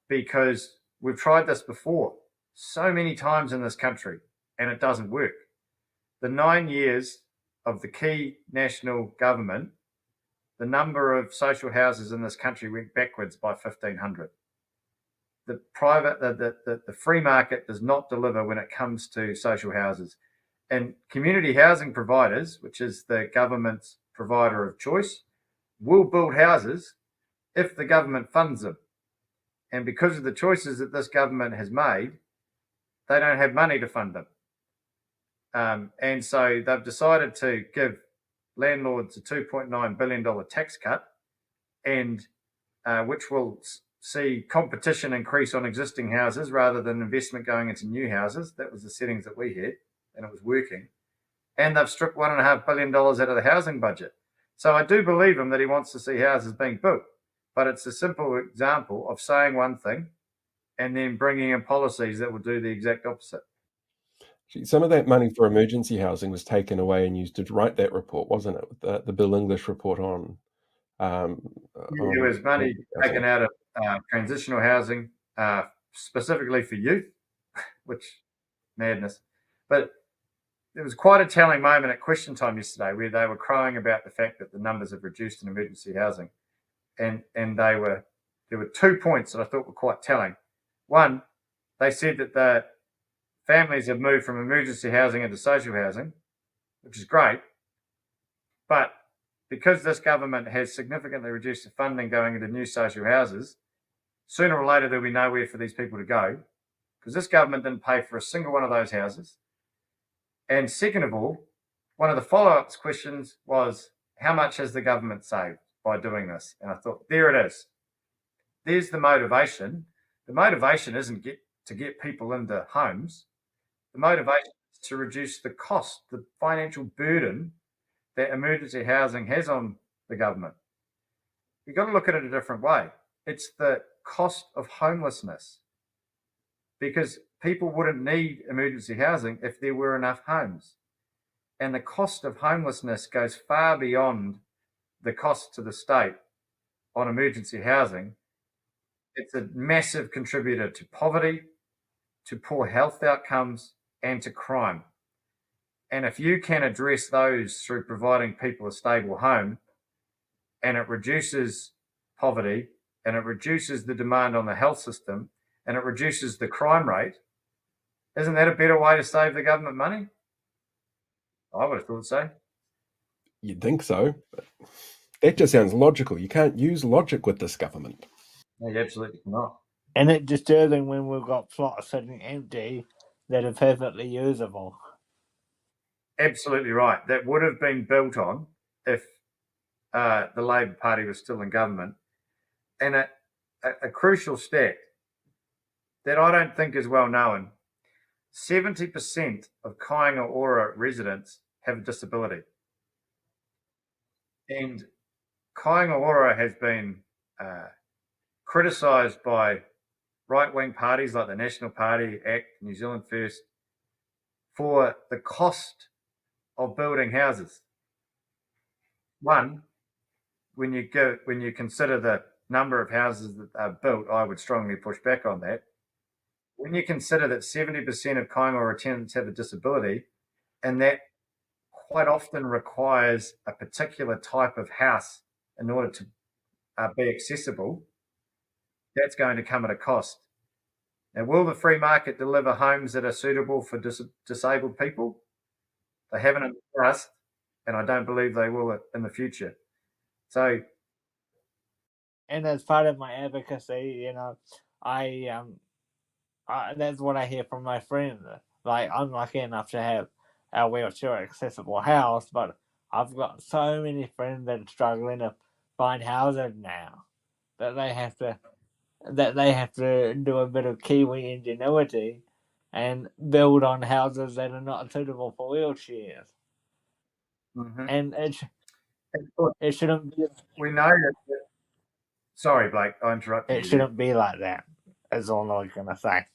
Speaker 12: because we've tried this before so many times in this country and it doesn't work. The 9 years of the key national government, the number of social houses in this country went backwards by 1,500. The free market does not deliver when it comes to social houses. And community housing providers, which is the government's provider of choice, will build houses if the government funds them. And because of the choices that this government has made, they don't have money to fund them. And so they've decided to give landlords a $2.9 billion tax cut, and which will see competition increase on existing houses rather than investment going into new houses. That was the settings that we had, and it was working. And they've stripped $1.5 billion out of the housing budget. So I do believe him that he wants to see houses being built, but it's a simple example of saying one thing and then bringing in policies that will do the exact opposite.
Speaker 9: Some of that money for emergency housing was taken away and used to write that report, wasn't it? The Bill English report on.
Speaker 12: There was money taken out of transitional housing, specifically for youth, which madness. But there was quite a telling moment at question time yesterday where they were crying about the fact that the numbers have reduced in emergency housing, and there were 2 points that I thought were quite telling. One, they said that the families have moved from emergency housing into social housing, which is great, but because this government has significantly reduced the funding going into new social houses, sooner or later there'll be nowhere for these people to go, because this government didn't pay for a single one of those houses. And second of all, one of the follow-up questions was, how much has the government saved by doing this? And I thought, there it is. There's the motivation. The motivation isn't to get people into homes. The motivation is to reduce the cost, the financial burden that emergency housing has on the government. You've got to look at it a different way. It's the cost of homelessness, because people wouldn't need emergency housing if there were enough homes. And the cost of homelessness goes far beyond the cost to the state on emergency housing. It's a massive contributor to poverty, to poor health outcomes, and to crime. And if you can address those through providing people a stable home, and it reduces poverty, and it reduces the demand on the health system, and it reduces the crime rate, isn't that a better way to save the government money? I would have thought so.
Speaker 9: You'd think so. But that just sounds logical. You can't use logic with this government.
Speaker 12: No, you absolutely cannot.
Speaker 11: And it's disturbing when we've got plots sitting empty that are perfectly usable.
Speaker 12: Absolutely right. That would have been built on if the Labor Party was still in government. And a crucial stat that I don't think is well known, 70% of Kāinga Ora residents have a disability. And Kāinga Ora has been criticised by right-wing parties like the National Party, ACT, New Zealand First, for the cost of building houses. One, when you consider the number of houses that are built, I would strongly push back on that. When you consider that 70% of Kāinga Ora tenants have a disability, and that quite often requires a particular type of house in order to be accessible, that's going to come at a cost. Now, will the free market deliver homes that are suitable for disabled people? They haven't in the past, and I don't believe they will in the future. So,
Speaker 11: and as part of my advocacy, I that's what I hear from my friends. Like, I'm lucky enough to have a wheelchair accessible house, but I've got so many friends that are struggling to find houses now that they have to do a bit of Kiwi ingenuity and build on houses that are not suitable for wheelchairs.
Speaker 12: mhm.
Speaker 11: And it shouldn't be.
Speaker 12: We know that. Sorry, Blake, I interrupted
Speaker 11: It
Speaker 12: you.
Speaker 11: shouldn't be like that. Is all I was gonna say.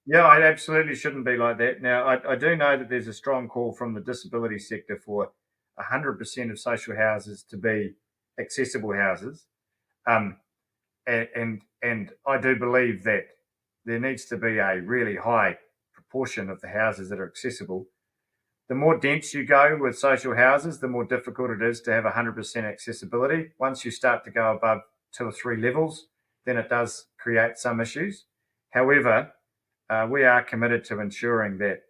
Speaker 12: Yeah, it absolutely shouldn't be like that. Now, I do know that there's a strong call from the disability sector for 100% of social houses to be accessible houses. And I do believe that there needs to be a really high proportion of the houses that are accessible. The more dense you go with social houses, the more difficult it is to have 100% accessibility. Once you start to go above 2 or 3 levels, then it does create some issues. However, we are committed to ensuring that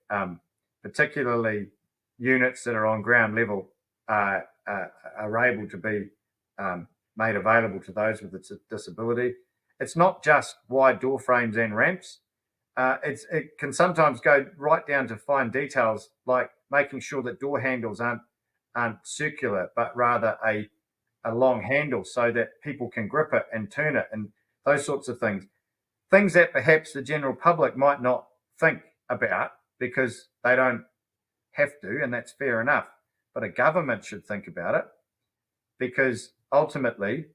Speaker 12: particularly units that are on ground level are able to be made available to those with a disability. It's not just wide door frames and ramps. It can sometimes go right down to fine details, like making sure that door handles aren't circular, but rather a long handle so that people can grip it and turn it, and those sorts of things. Things that perhaps the general public might not think about because they don't have to, and that's fair enough. But a government should think about it, because ultimately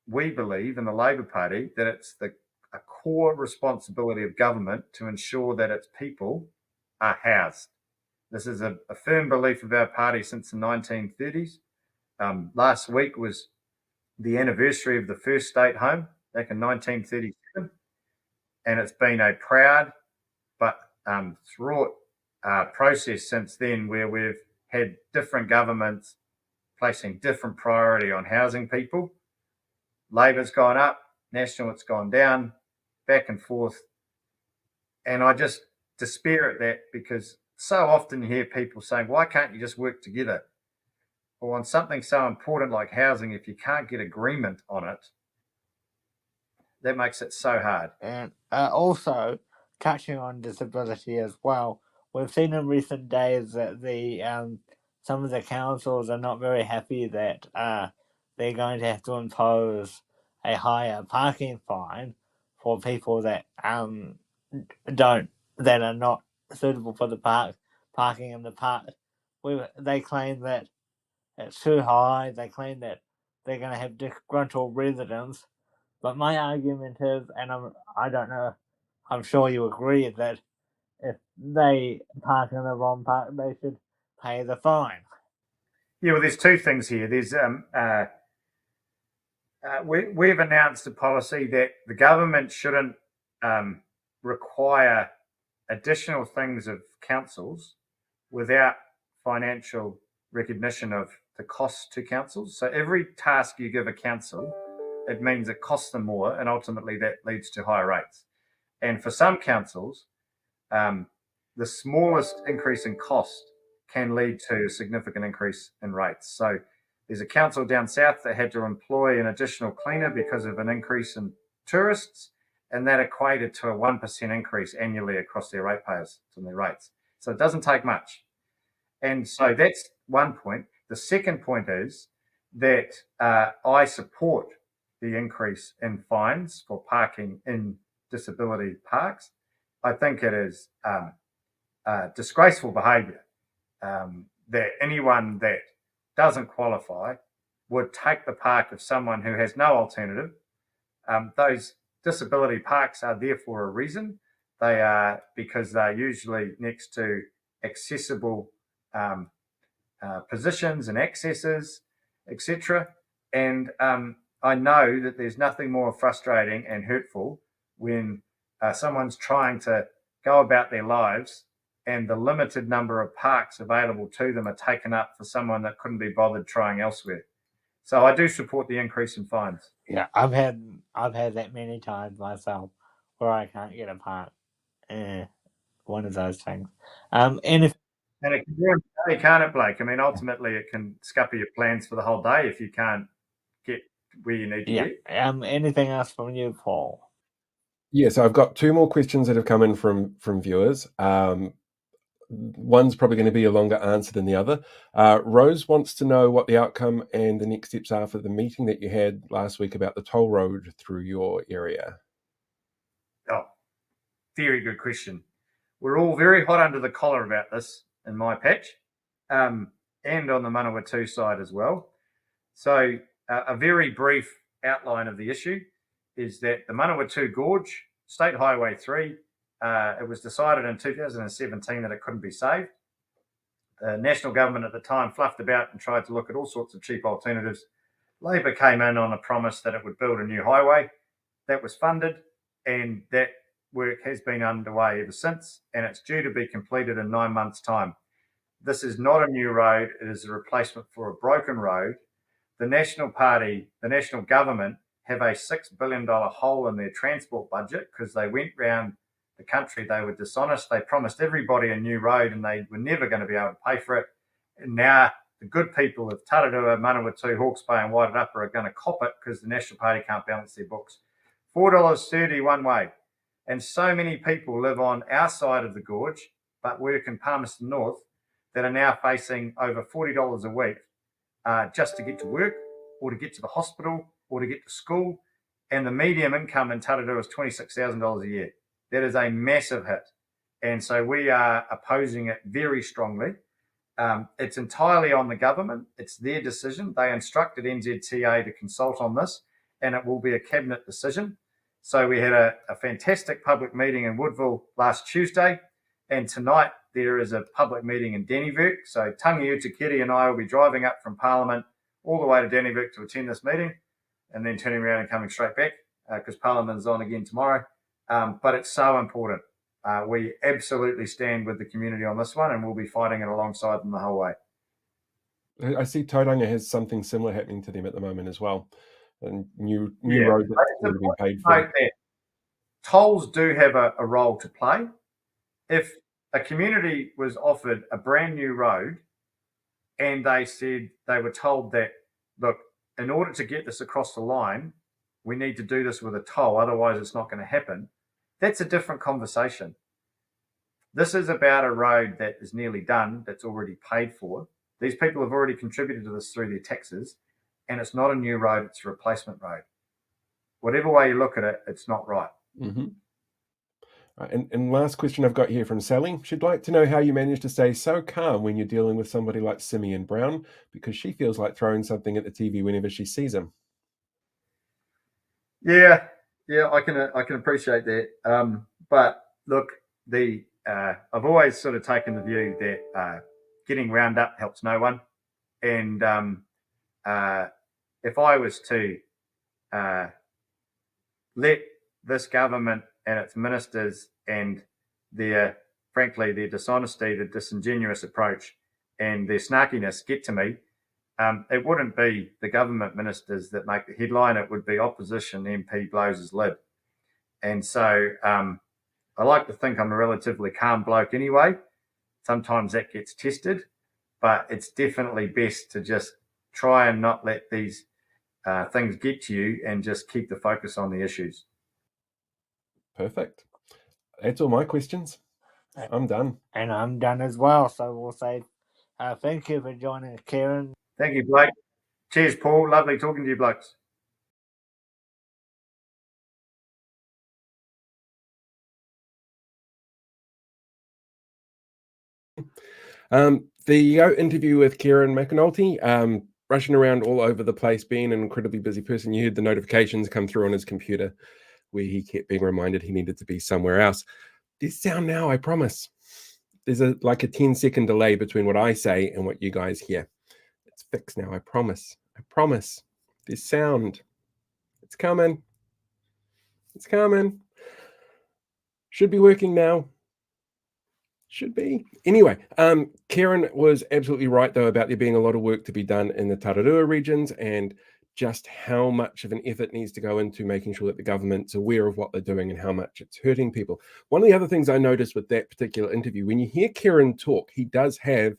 Speaker 12: we believe in the Labor Party that it's a core responsibility of government to ensure that its people are housed. This is a firm belief of our party since the 1930s. Last week was the anniversary of the first state home back in 1937. And it's been a proud but fraught process since then, where we've had different governments placing different priority on housing people. Labor's gone up, National it's gone down, back and forth. And I just despair at that, because so often you hear people saying, why can't you just work together? Well, on something so important like housing, if you can't get agreement on it, that makes it so hard.
Speaker 11: And also, touching on disability as well, we've seen in recent days that some of the councils are not very happy that they're going to have to impose a higher parking fine for people that are not suitable for the parking in the park. They claim that it's too high. They claim that they're going to have disgruntled residents. But my argument is, and I don't know, I'm sure you agree, that if they park in the wrong park, they should pay the fine.
Speaker 12: Yeah, well, there's two things here. There's we've announced a policy that the government shouldn't require additional things of councils without financial recognition of the cost to councils. So every task you give a council, it means it costs them more, and ultimately that leads to higher rates. And for some councils, the smallest increase in cost can lead to a significant increase in rates. So there's a council down south that had to employ an additional cleaner because of an increase in tourists, and that equated to a 1% increase annually across their ratepayers and their rates. So it doesn't take much. And so that's one point. The second point is that I support the increase in fines for parking in disability parks. I think it is disgraceful behaviour that anyone that doesn't qualify would take the park of someone who has no alternative. Those disability parks are there for a reason. They are because they're usually next to accessible positions and accesses, etc. And I know that there's nothing more frustrating and hurtful when someone's trying to go about their lives and the limited number of parks available to them are taken up for someone that couldn't be bothered trying elsewhere. So I do support the increase in fines.
Speaker 11: Yeah, I've had that many times myself, or I can't get a part. One of those things. And if
Speaker 12: And it can ruin the day, can't it, Blake? I mean, ultimately, it can scupper your plans for the whole day if you can't get where you need to get.
Speaker 11: Anything else from you, Paul?
Speaker 9: Yeah, so I've got two more questions that have come in from viewers. One's probably going to be a longer answer than the other. Rose wants to know what the outcome and the next steps are for the meeting that you had last week about the toll road through your area.
Speaker 12: Oh, very good question. We're all very hot under the collar about this in my patch, and on the Manawatu side as well. So a very brief outline of the issue is that the Manawatu Gorge, State Highway 3, it was decided in 2017 that it couldn't be saved. The national government at the time fluffed about and tried to look at all sorts of cheap alternatives. Labor came in on a promise that it would build a new highway. That was funded, and that work has been underway ever since, and it's due to be completed in 9 months' time. This is not a new road. It is a replacement for a broken road. The National Party, the national government, have a $6 billion hole in their transport budget because they went round the country. They were dishonest. They promised everybody a new road and they were never going to be able to pay for it. And now the good people of Tararua, Manawatu, Hawke's Bay and Wairarapa are going to cop it because the National Party can't balance their books. $4.30 one way. And so many people live on our side of the gorge but work in Palmerston North that are now facing over $40 a week just to get to work or to get to the hospital or to get to school. And the medium income in Tararua is $26,000 a year. That is a massive hit. And so we are opposing it very strongly. It's entirely on the government. It's their decision. They instructed NZTA to consult on this, and it will be a cabinet decision. So we had a fantastic public meeting in Woodville last Tuesday, and tonight there is a public meeting in Dannevirke. So Tangi Utakiri and I will be driving up from Parliament all the way to Dannevirke to attend this meeting, and then turning around and coming straight back because Parliament is on again tomorrow. But it's so important. We absolutely stand with the community on this one, and we'll be fighting it alongside them the whole way.
Speaker 9: I see Tauranga has something similar happening to them at the moment as well. And new roads that have been paid for.
Speaker 12: Tolls do have a role to play. If a community was offered a brand new road and they were told that, look, in order to get this across the line, we need to do this with a toll, otherwise it's not going to happen. That's a different conversation. This is about a road that is nearly done, that's already paid for. These people have already contributed to this through their taxes, and it's not a new road, it's a replacement road. Whatever way you look at it, it's not right.
Speaker 9: Mm-hmm. And last question I've got here from Sally. She'd like to know how you manage to stay so calm when you're dealing with somebody like Simeon Brown, because she feels like throwing something at the TV whenever she sees him.
Speaker 12: Yeah, I can appreciate that. But look, I've always sort of taken the view that getting wound up helps no one. And if I was to let this government and its ministers and their dishonesty, the disingenuous approach and their snarkiness get to me, it wouldn't be the government ministers that make the headline, it would be opposition MP blows his lid. And so I like to think I'm a relatively calm bloke anyway. Sometimes that gets tested, but it's definitely best to just try and not let these things get to you and just keep the focus on the issues.
Speaker 9: Perfect. That's all my questions. I'm done.
Speaker 11: And I'm done as well. So we'll say thank you for joining us, Kieran.
Speaker 12: Thank you, Blake. Cheers, Paul. Lovely talking to you, blokes.
Speaker 9: The interview with Kieran McAnulty, rushing around all over the place, being an incredibly busy person. You heard the notifications come through on his computer where he kept being reminded he needed to be somewhere else. There's sound now, I promise. There's a 10-second delay between what I say and what you guys hear. It's fixed now, I promise. I promise. There's sound. It's coming. It's coming. Should be working now. Should be. Anyway, Kieran was absolutely right, though, about there being a lot of work to be done in the Tararua regions, and just how much of an effort needs to go into making sure that the government's aware of what they're doing and how much it's hurting people. One of the other things I noticed with that particular interview, when you hear Kieran talk, he does have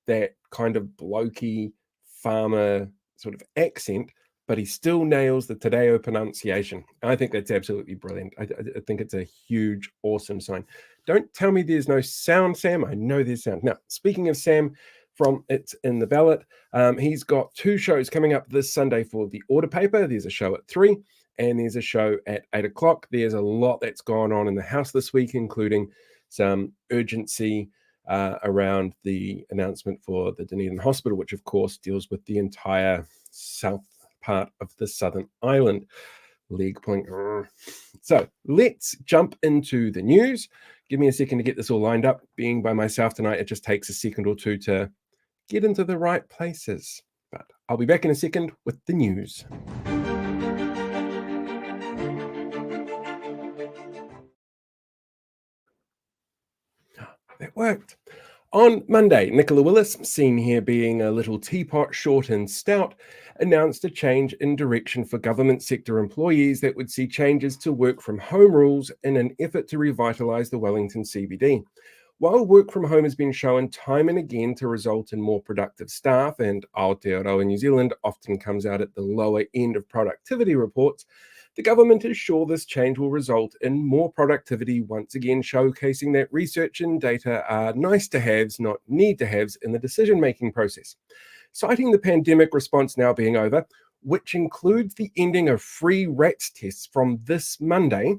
Speaker 9: that kind of blokey farmer sort of accent, but he still nails the Te Reo pronunciation. I think that's absolutely brilliant. I think it's a huge, awesome sign. Don't tell me there's no sound, Sam. I know there's sound. Now, speaking of Sam, from It's in the Ballot, he's got 2 shows coming up this Sunday for the Order Paper. There's a show at 3 and there's a show at 8 o'clock. There's a lot that's gone on in the House this week, including some urgency around the announcement for the Dunedin Hospital, which of course deals with the entire south part of the southern island. Leg point. So let's jump into the news. Give me a second to get this all lined up. Being by myself tonight, it just takes a second or two to get into the right places. But I'll be back in a second with the news. That worked. On Monday, Nicola Willis, seen here being a little teapot, short and stout, announced a change in direction for government sector employees that would see changes to work from home rules in an effort to revitalise the Wellington CBD. While work from home has been shown time and again to result in more productive staff, and Aotearoa New Zealand often comes out at the lower end of productivity reports, the government is sure this change will result in more productivity, once again showcasing that research and data are nice to haves, not need to haves in the decision-making process. Citing the pandemic response now being over, which includes the ending of free RATS tests from this Monday,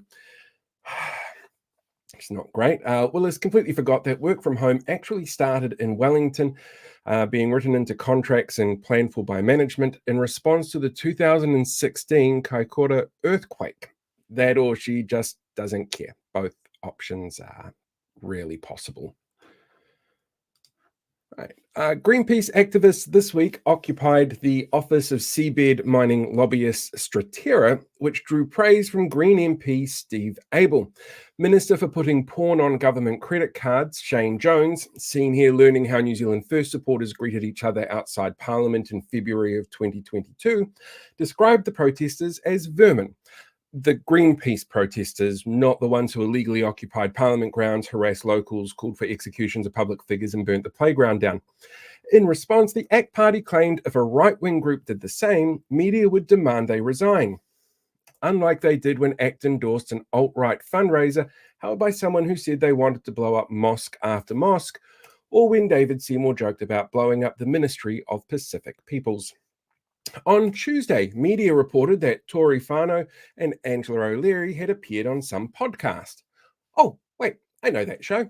Speaker 9: it's not great. Willis completely forgot that work from home actually started in Wellington, being written into contracts and planned for by management in response to the 2016 Kaikoura earthquake. That or she just doesn't care. Both options are really possible. Right. Greenpeace activists this week occupied the office of seabed mining lobbyist Stratera, which drew praise from Green MP Steve Abel. Minister for putting porn on government credit cards, Shane Jones, seen here learning how New Zealand First supporters greeted each other outside Parliament in February of 2022, described the protesters as vermin. The Greenpeace protesters, not the ones who illegally occupied Parliament grounds, harassed locals, called for executions of public figures and burnt the playground down. In response, the ACT Party claimed if a right-wing group did the same, media would demand they resign. Unlike they did when ACT endorsed an alt-right fundraiser held by someone who said they wanted to blow up mosque after mosque, or when David Seymour joked about blowing up the Ministry of Pacific Peoples. On Tuesday, media reported that Tory Whānau and Angela O'Leary had appeared on some podcast. Oh, wait, I know that show.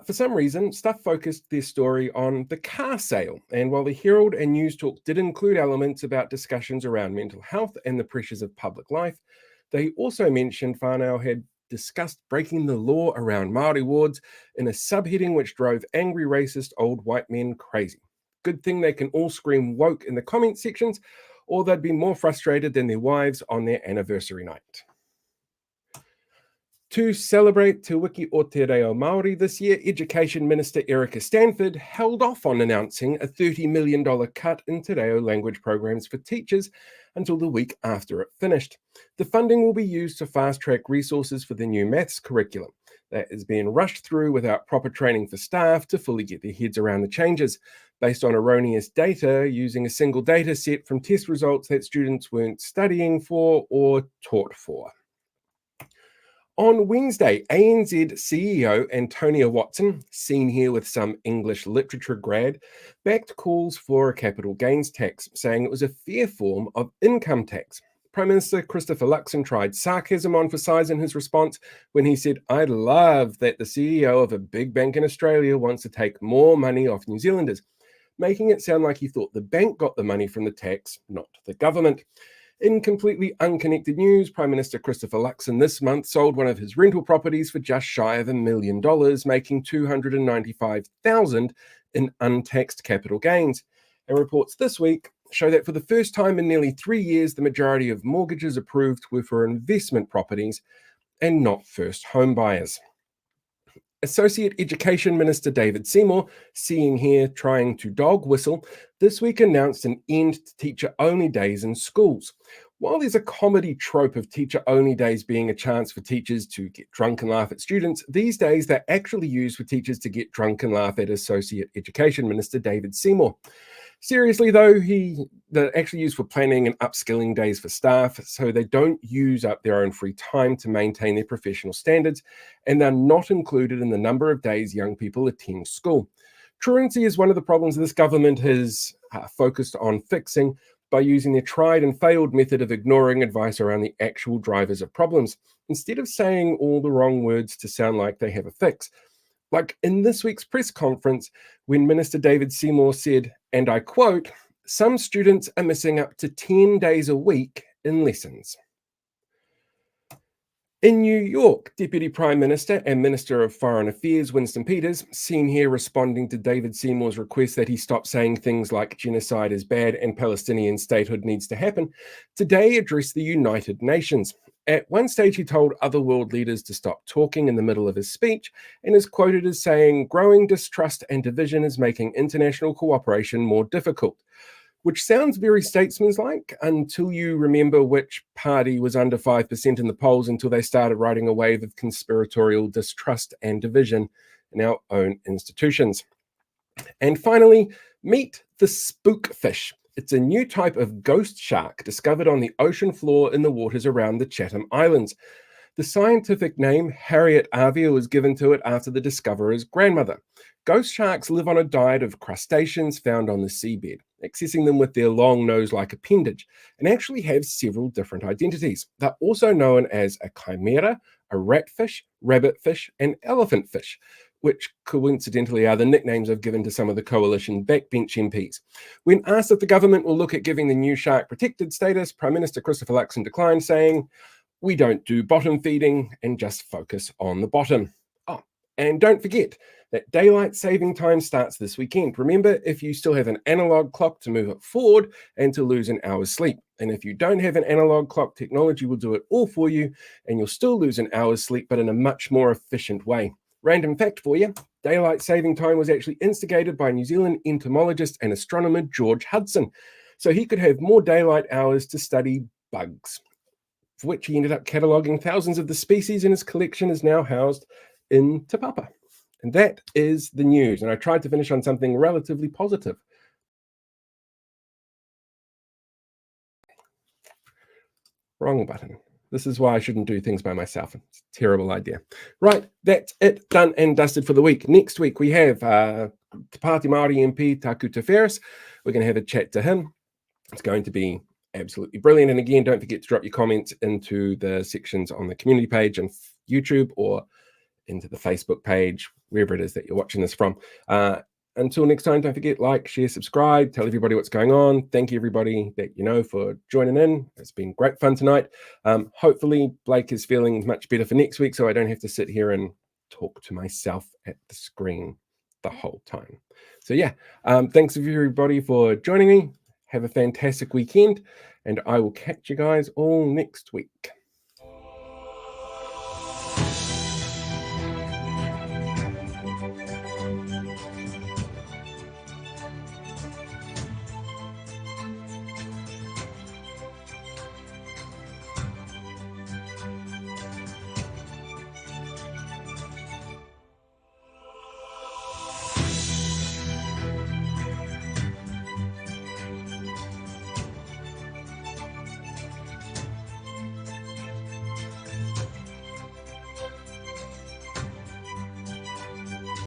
Speaker 9: For some reason, Stuff focused their story on the car sale, and while the Herald and News Talk did include elements about discussions around mental health and the pressures of public life, they also mentioned Whānau had discussed breaking the law around Māori wards in a subheading which drove angry racist old white men crazy. Good thing they can all scream woke in the comment sections, or they'd be more frustrated than their wives on their anniversary night. To celebrate Te Wiki o Te Reo Māori this year, Education Minister Erica Stanford held off on announcing a $30 million cut in Te Reo language programs for teachers until the week after it finished. The funding will be used to fast-track resources for the new maths curriculum that is being rushed through without proper training for staff to fully get their heads around the changes, based on erroneous data using a single data set from test results that students weren't studying for or taught for. On Wednesday, ANZ CEO Antonia Watson, seen here with some English literature grad, backed calls for a capital gains tax, saying it was a fair form of income tax. Prime Minister Christopher Luxon tried sarcasm on for size in his response when he said, "I'd love that the CEO of a big bank in Australia wants to take more money off New Zealanders," making it sound like he thought the bank got the money from the tax, not the government. In completely unconnected news, Prime Minister Christopher Luxon this month sold one of his rental properties for just shy of $1 million, making $295,000 in untaxed capital gains. And reports this week show that for the first time in nearly 3 years, the majority of mortgages approved were for investment properties and not first home buyers. Associate Education Minister David Seymour, seeing here trying to dog whistle, this week announced an end to teacher-only days in schools. While there's a comedy trope of teacher-only days being a chance for teachers to get drunk and laugh at students, these days they're actually used for teachers to get drunk and laugh at Associate Education Minister David Seymour. Seriously though, they're actually used for planning and upskilling days for staff, so they don't use up their own free time to maintain their professional standards, and they're not included in the number of days young people attend school. Truancy is one of the problems this government has focused on fixing by using their tried and failed method of ignoring advice around the actual drivers of problems, instead of saying all the wrong words to sound like they have a fix. Like in this week's press conference, when Minister David Seymour said, and I quote, "Some students are missing up to 10 days a week in lessons." In New York, Deputy Prime Minister and Minister of Foreign Affairs Winston Peters, seen here responding to David Seymour's request that he stop saying things like genocide is bad and Palestinian statehood needs to happen, today addressed the United Nations. At one stage, he told other world leaders to stop talking in the middle of his speech and is quoted as saying, "Growing distrust and division is making international cooperation more difficult," which sounds very statesmanlike until you remember which party was under 5% in the polls until they started riding a wave of conspiratorial distrust and division in our own institutions. And finally, meet the spookfish. It's a new type of ghost shark discovered on the ocean floor in the waters around the Chatham Islands. The scientific name Harriet Avia was given to it after the discoverer's grandmother. Ghost sharks live on a diet of crustaceans found on the seabed, accessing them with their long nose-like appendage, and actually have several different identities. They're also known as a chimera, a ratfish, rabbitfish, and elephantfish, which coincidentally are the nicknames I've given to some of the coalition backbench MPs. When asked if the government will look at giving the new shark protected status, Prime Minister Christopher Luxon declined, saying, "We don't do bottom feeding and just focus on the bottom." Oh, and don't forget that daylight saving time starts this weekend. Remember, if you still have an analog clock, to move it forward and to lose an hour's sleep. And if you don't have an analog clock, technology will do it all for you and you'll still lose an hour's sleep, but in a much more efficient way. Random fact for you, daylight saving time was actually instigated by New Zealand entomologist and astronomer George Hudson, so he could have more daylight hours to study bugs, for which he ended up cataloguing thousands of the species, and his collection is now housed in Te Papa. And that is the news, and I tried to finish on something relatively positive. Wrong button. This is why I shouldn't do things by myself. It's a terrible idea. Right, that's it, done and dusted for the week. Next week we have Te Pāti Māori MP Tākuta Ferris. We're going to have a chat to him. It's going to be absolutely brilliant. And again, don't forget to drop your comments into the sections on the community page on YouTube or into the Facebook page, wherever it is that you're watching this from. Until next time, don't forget, like, share, subscribe, tell everybody what's going on. Thank you, everybody that you know, for joining in. It's been great fun tonight. Hopefully, Blake is feeling much better for next week, so I don't have to sit here and talk to myself at the screen the whole time. So yeah, thanks everybody for joining me. Have a fantastic weekend, and I will catch you guys all next week.